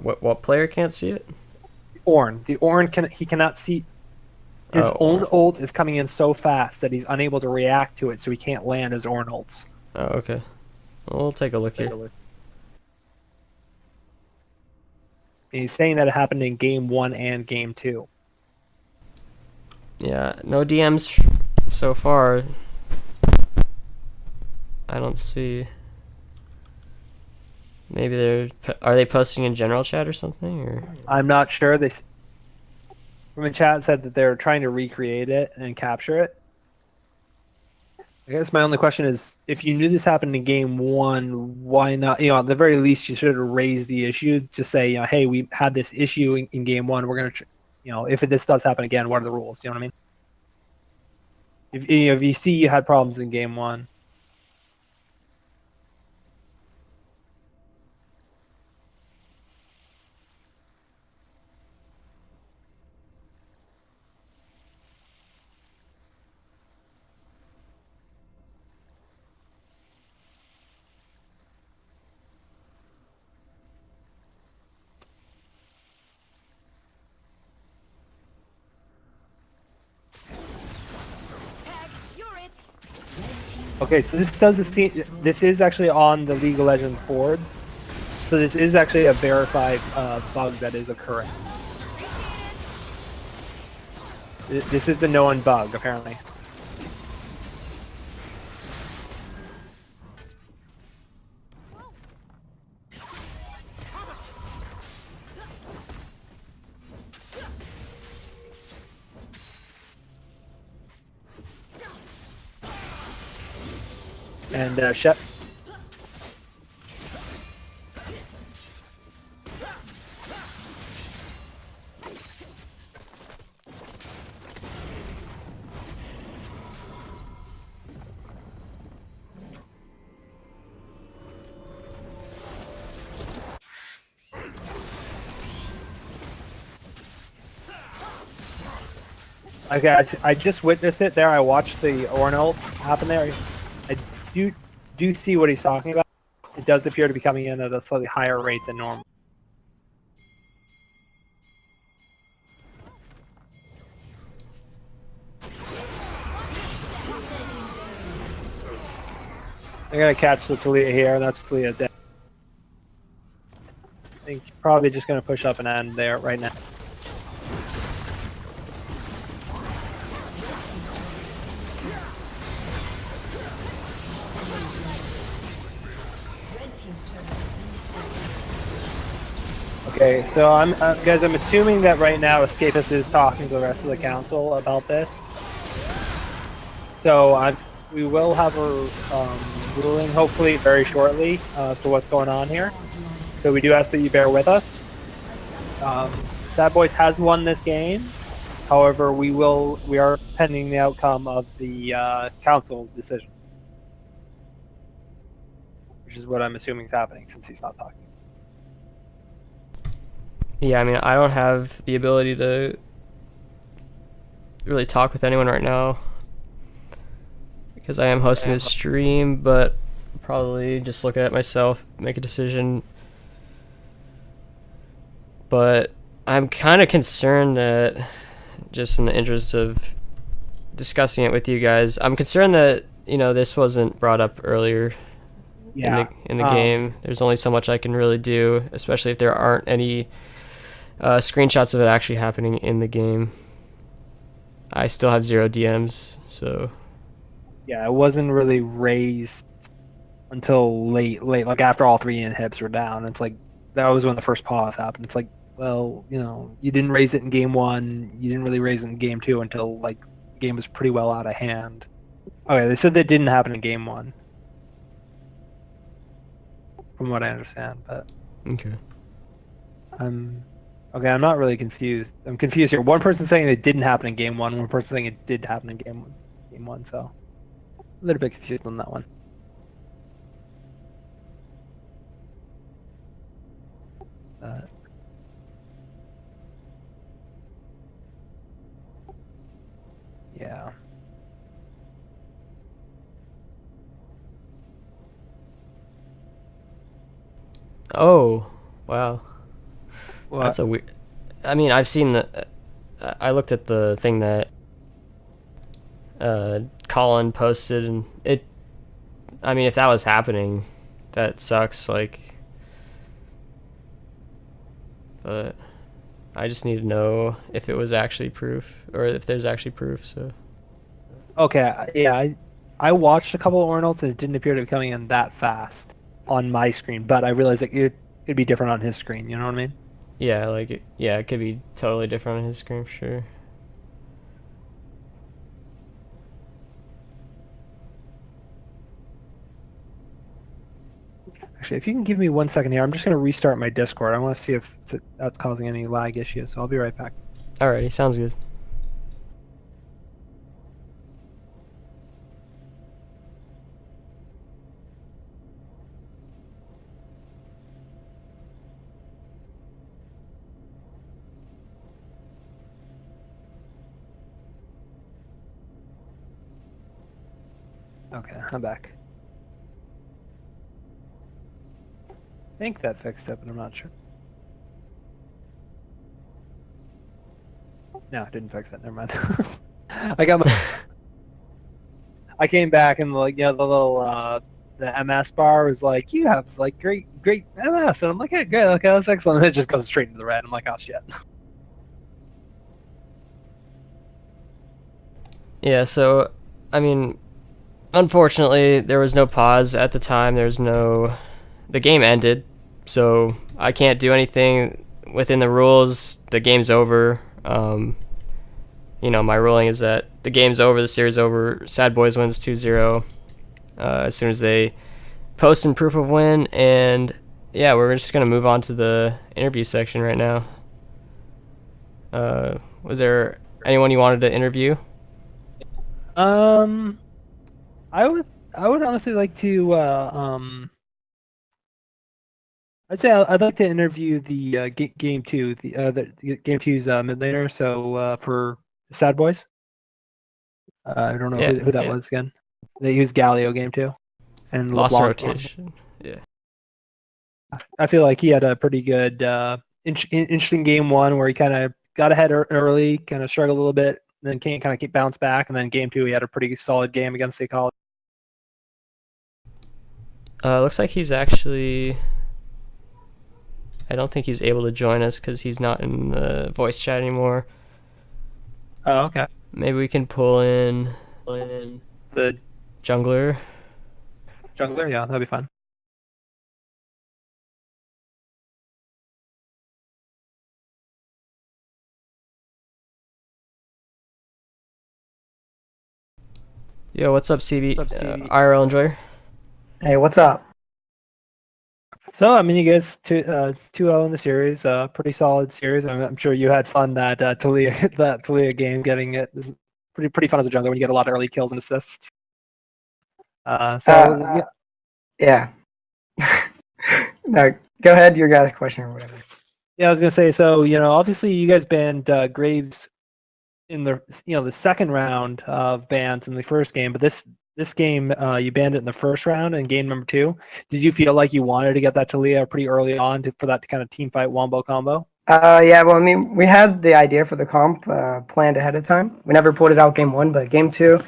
What player can't see it? The Ornn cannot see. His own ult is coming in so fast that he's unable to react to it, so he can't land his Ornults. Oh, okay. We'll take a look here. And he's saying that it happened in Game 1 and Game 2. Yeah, no DMs so far. I don't see. Maybe are they posting in general chat or something? Or I'm not sure. They from the chat said that they're trying to recreate it and capture it. I guess my only question is, if you knew this happened in Game 1, why not? At the very least, you should have raised the issue to say, hey, we had this issue in Game 1. We're going to if this does happen again, what are the rules? You know what I mean? If you see you had problems in game one. Okay, so this is actually on the League of Legends board. So this is actually a verified bug that is occurring. This is the known bug, apparently. And Chef. Okay, I just witnessed it there. I watched the Ornult happen there. I do see what he's talking about. It does appear to be coming in at a slightly higher rate than normal. I'm gonna catch the Talia here, and that's Talia dead. I think probably just gonna push up and end there right now. Okay, so guys, I'm assuming that right now Escapist is talking to the rest of the council about this. So we will have a ruling hopefully very shortly as to what's going on here. So we do ask that you bear with us. S.A.D.B.O.I.S has won this game. However, we are pending the outcome of the council decision, which is what I'm assuming is happening since he's not talking. Yeah, I mean, I don't have the ability to really talk with anyone right now because I am hosting this stream, but probably just look at it myself, make a decision. But I'm kind of concerned that, just in the interest of discussing it with you guys, I'm concerned that, this wasn't brought up earlier in the game. There's only so much I can really do, especially if there aren't any screenshots of it actually happening in the game. I still have 0 DMs, so yeah, it wasn't really raised until late, like after all 3 inhibs were down. It's like that was when the first pause happened. It's like, well, you didn't raise it in game 1, you didn't really raise it in game 2 until like the game was pretty well out of hand. Okay, they said that didn't happen in game 1, from what I understand, but okay. Okay, I'm not really confused. I'm confused here. One person saying it didn't happen in game 1, one person saying it did happen in game 1, so a little bit confused on that one. Yeah. Oh, wow. Well, That's a weird. I mean, I've seen the. I looked at the thing that Colin posted, and it. I mean, if that was happening, that sucks. Like, but I just need to know if it was actually proof, or if there's actually proof. So. okay, yeah, I watched a couple of Ornals and it didn't appear to be coming in that fast on my screen, but I realized it could be different on his screen. You know what I mean? Yeah, like it could be totally different on his screen for sure. Actually, if you can give me 1 second here, I'm just going to restart my Discord. I want to see if that's causing any lag issues, so I'll be right back. Alrighty, sounds good. Okay, I'm back. I think that fixed it, but I'm not sure. No, it didn't fix it. Never mind. I came back and like the little the MS bar was like you have like great MS and I'm like, yeah, great, okay, that's excellent. And it just goes straight into the red. I'm like, oh shit. Yeah, so I mean, unfortunately, there was no pause at the time. The game ended, so I can't do anything within the rules. The game's over. My ruling is that the game's over, the series over. S.A.D.B.O.I.S wins 2-0 as soon as they post in proof of win, and yeah, we're just gonna move on to the interview section right now. Was there anyone you wanted to interview? Um, I would honestly like to I'd say I'd like to interview the game two, the game two's mid laner. So for S.A.D.B.O.I.S, I don't know Yeah, who that was again. They used Galio game two and lost the LeBlanc. rotation. Yeah. I feel like he had a pretty good, interesting game one where he kind of got ahead early, kind of struggled a little bit, then can't kind of keep bounce back, and then game two he had a pretty solid game against the college. Looks like he's actually. I don't think he's able to join us because he's not in the voice chat anymore. Oh, okay. Maybe we can pull in The jungler. jungler, yeah, that'd be fun. Yo, what's up, CB? IRL enjoyer. Hey, what's up? So I mean, you guys 2-0 in the series, pretty solid series. I'm sure you had fun that Talia that Talia game, getting it. This is pretty fun as a jungler when you get a lot of early kills and assists. So Uh, yeah. No, go ahead. Your guys' question or whatever. yeah, I was gonna say. So obviously you guys banned Graves in the second round of bans in the first game, but this game you banned it in the first round in game number two. Did you feel like you wanted to get that Talia pretty early on for that kind of team fight wombo combo? Yeah, well, I mean, we had the idea for the comp planned ahead of time. We never pulled it out game one, but game two,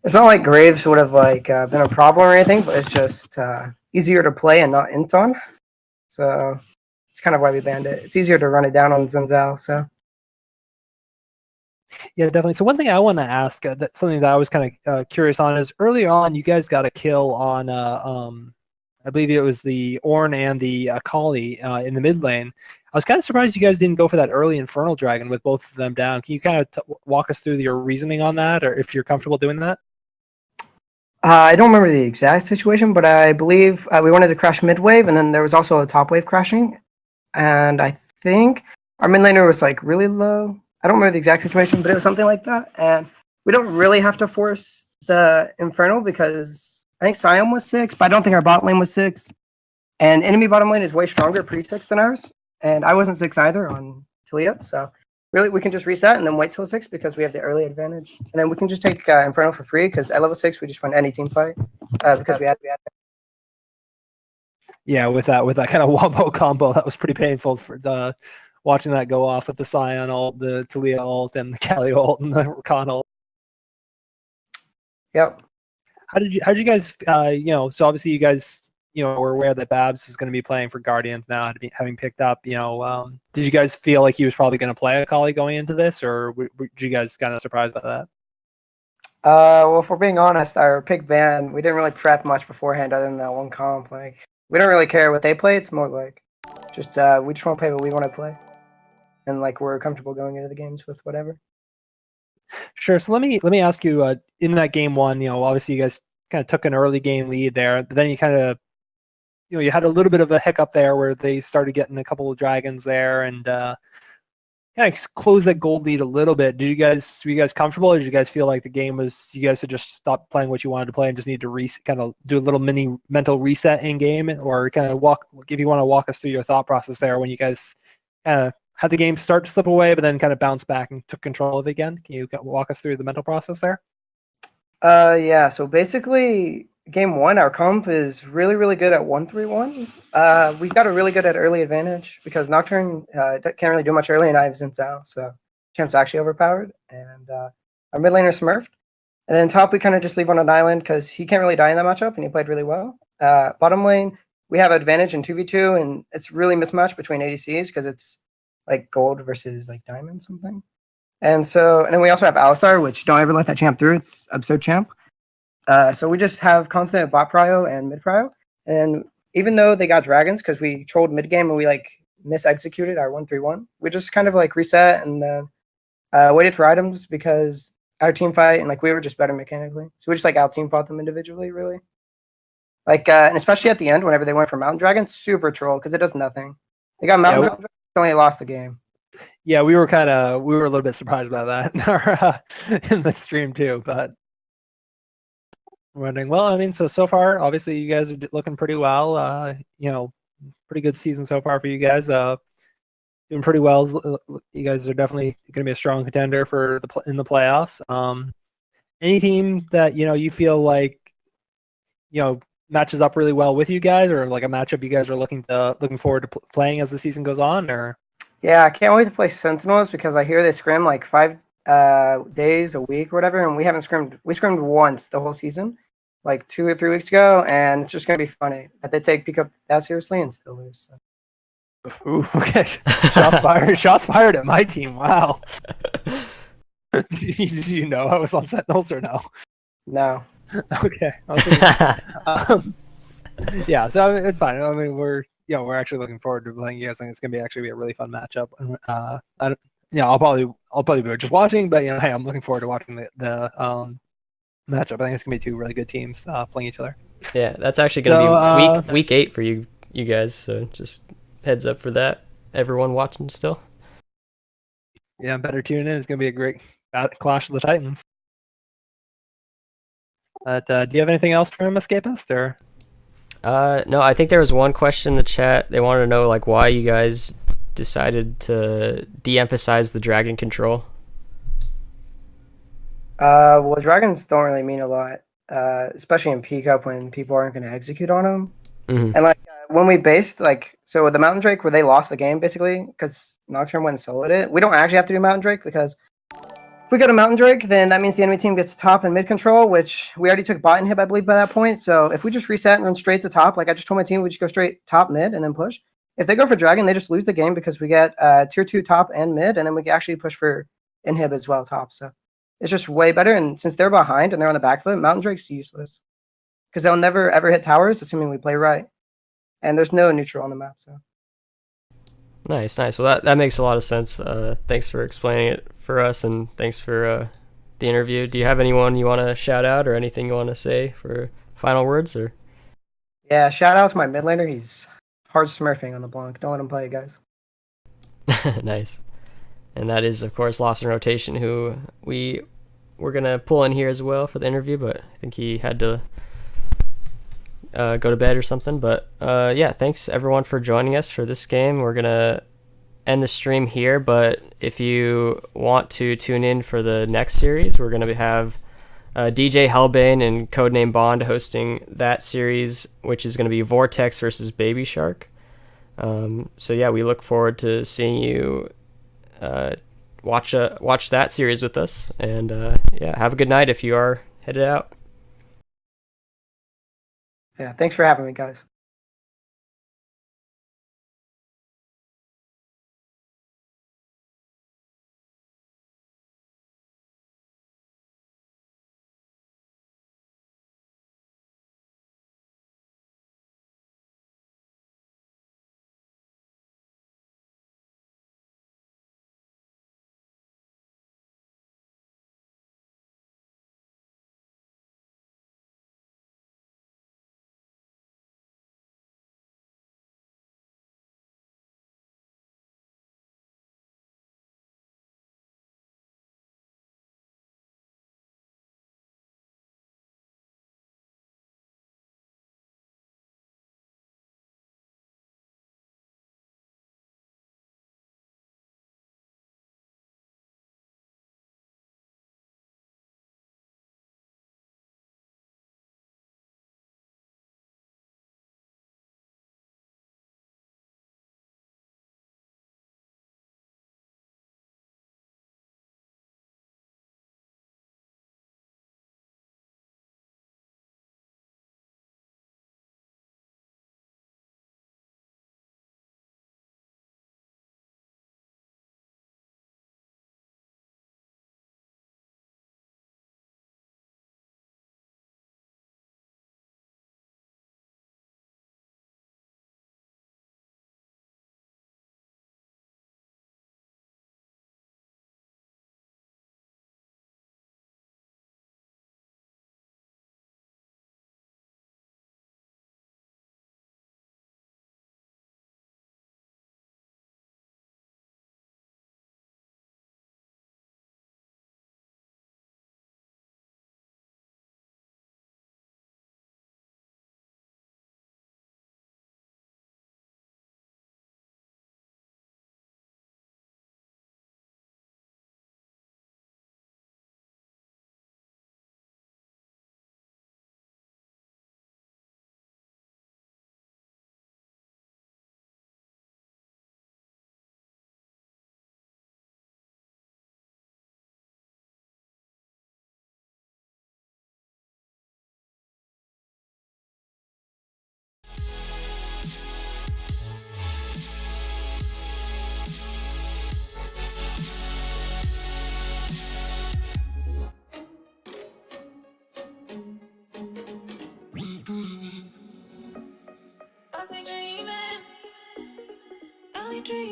it's not like Graves would have been a problem or anything, but it's just easier to play and not int on. So it's kind of why we banned it. It's easier to run it down on Zenzel. So Yeah, definitely. So one thing I want to ask, that's something that I was kind of curious on, is early on you guys got a kill on, I believe it was the Ornn and the Akali in the mid lane. I was kind of surprised you guys didn't go for that early Infernal Dragon with both of them down. Can you kind of walk us through your reasoning on that, or if you're comfortable doing that? I don't remember the exact situation, but I believe we wanted to crash mid wave, and then there was also a top wave crashing, and I think our mid laner was like really low. I don't remember the exact situation, but it was something like that. And we don't really have to force the Infernal because I think Sion was 6, but I don't think our bot lane was 6. And enemy bottom lane is way stronger pre-6 than ours. And I wasn't 6 either on Talia. So really, we can just reset and then wait till 6 because we have the early advantage. And then we can just take Infernal for free because at level 6, we just win any team fight because we had. Yeah, with that kind of wombo combo, that was pretty painful for the watching that go off with the Sion ult, the Talia ult, and the Kali ult, and the Rakan ult. Yep. How did you guys so obviously you guys were aware that Babs was going to be playing for Guardians now, having picked up, did you guys feel like he was probably going to play Akali going into this, or were you guys kind of surprised by that? Well, if we're being honest, our pick band, we didn't really prep much beforehand other than that one comp. Like, we don't really care what they play. It's more like just we just want to play what we want to play, and like we're comfortable going into the games with whatever. Sure. So let me ask you, in that game one, obviously you guys kind of took an early game lead there, but then you kind of you had a little bit of a hiccup there where they started getting a couple of dragons there, and kind of close that gold lead a little bit. Were you guys comfortable, or did you guys feel like the game was you guys had just stopped playing what you wanted to play and just need to kind of do a little mini mental reset in game, or kind of if you want to walk us through your thought process there when you guys kind of had the game start to slip away, but then kind of bounce back and took control of it again? Can you walk us through the mental process there? Yeah. So basically, game one, our comp is really, really good at 1-3-1. We got a really good at early advantage because Nocturne can't really do much early, and I have Xin Zhao, so Champ's actually overpowered, and our mid laner smurfed. And then top, we kind of just leave on an island because he can't really die in that matchup, and he played really well. Bottom lane, we have advantage in 2v2, and it's really mismatched between ADCs because it's like gold versus like diamond something. And then we also have Alistar, which don't ever let that champ through. It's absurd champ. So we just have constant bot prio and mid prio. And even though they got dragons because we trolled mid game and we like misexecuted our 1-3-1, we just kind of like reset and then waited for items because our team fight and like we were just better mechanically. So we just like out team fought them individually, really. Like and especially at the end, whenever they went for Mountain Dragon, super troll because it does nothing. They got Mountain Dragon, only lost the game. Yeah, we were a little bit surprised by that in our in the stream too, but wondering. Well, I mean, so far, obviously, you guys are looking pretty well. Pretty good season so far for you guys. Doing pretty well. You guys are definitely going to be a strong contender for in the playoffs. Any team that you feel like matches up really well with you guys, or like a matchup you guys are looking forward to playing as the season goes on, or? Yeah, I can't wait to play Sentinels because I hear they scrim like 5 days a week or whatever, and we haven't scrimmed. We scrimmed once the whole season, like 2 or 3 weeks ago, and it's just gonna be funny that they take pick up that seriously and still lose. So. Ooh, okay. Shots fired. Shots fired at my team. Wow. Did you know I was on Sentinels or no? No. Okay. Yeah, so I mean, it's fine. I mean, we're actually looking forward to playing you guys. I think it's gonna actually be a really fun matchup. I don't, I'll probably be just watching, but hey, I'm looking forward to watching the matchup. I think it's gonna be two really good teams playing each other. Yeah, that's actually gonna be week 8 for you guys. So just heads up for that. Everyone watching still. Yeah, better tune in. It's gonna be a great clash of the Titans. But do you have anything else from Escapist or? No, I think there was one question in the chat. They wanted to know like why you guys decided to de-emphasize the dragon control. Well, dragons don't really mean a lot, especially in peak up when people aren't going to execute on them. Mm-hmm. And like when we based so with the Mountain Drake, where they lost the game basically because Nocturne went and soloed it. We don't actually have to do Mountain Drake because if we go to Mountain Drake, then that means the enemy team gets top and mid control, which we already took bot and hit, I believe, by that point. So if we just reset and run straight to top, like I just told my team, we just go straight top mid and then push. If they go for dragon, they just lose the game because we get tier 2 top and mid, and then we can actually push for inhib as well top. So it's just way better. And since they're behind and they're on the back foot, Mountain Drake's useless because they'll never ever hit towers, assuming we play right. And there's no neutral on the map. So Nice. Well, that makes a lot of sense. Thanks for explaining it for us, and thanks for the interview. Do you have anyone you want to shout out or anything you want to say for final words? Or yeah, shout out to my mid laner. He's hard smurfing on the Blanc. Don't let him play, guys. Nice. And that is, of course, Lost in Rotation, who we're going to pull in here as well for the interview, but I think he had to go to bed or something. But yeah, thanks everyone for joining us for this game. We're going to end the stream here, but if you want to tune in for the next series, we're going to have DJ Hellbane and Codename Bond hosting that series, which is going to be Vortex versus Baby Shark. So yeah, we look forward to seeing you watch that series with us, and yeah, have a good night if you are headed out. Yeah, thanks for having me, guys.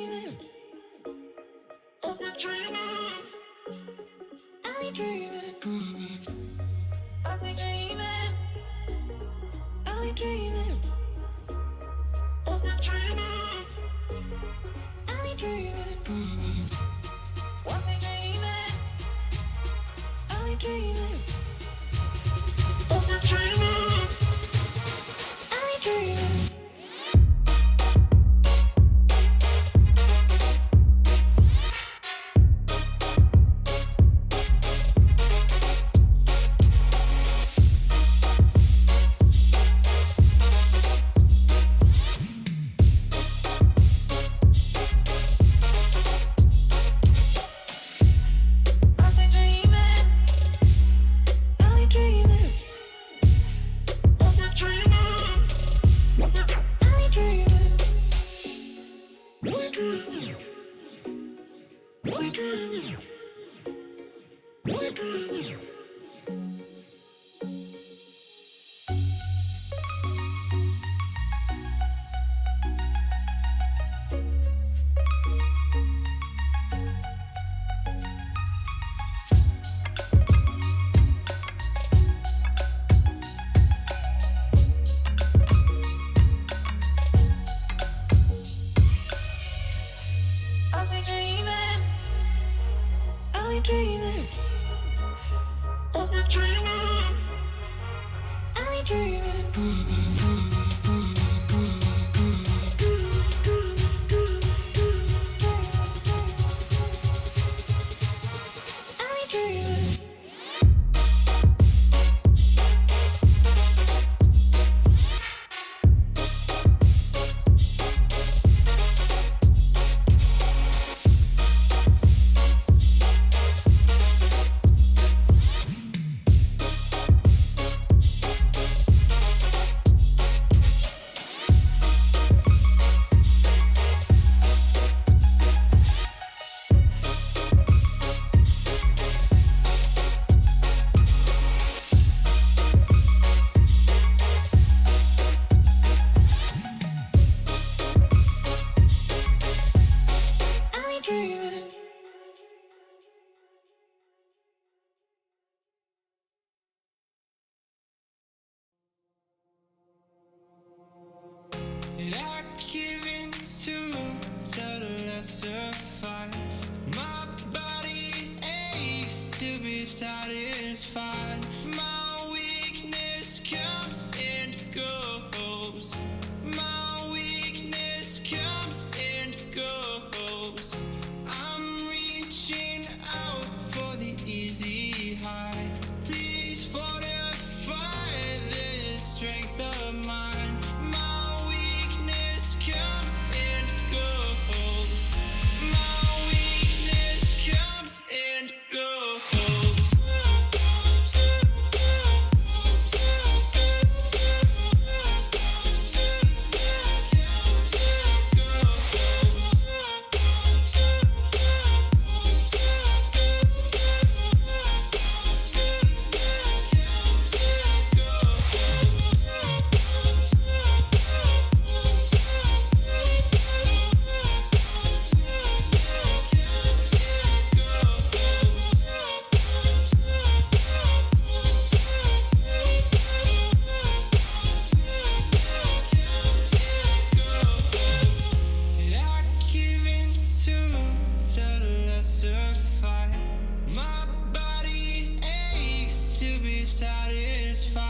dreaming. I've been dreaming. I've been dreaming. I've been dreaming. I've been dreaming. I've been dreaming. I've been dreaming. I've been dreaming. I've been dreaming. I've been dreaming. I've been dreaming. I give in to the lesser fight. My body aches to be satisfied. My weakness comes and goes. My weakness comes and goes. I'm reaching out for the easy high. Please fortify this strength of mine. Satisfied.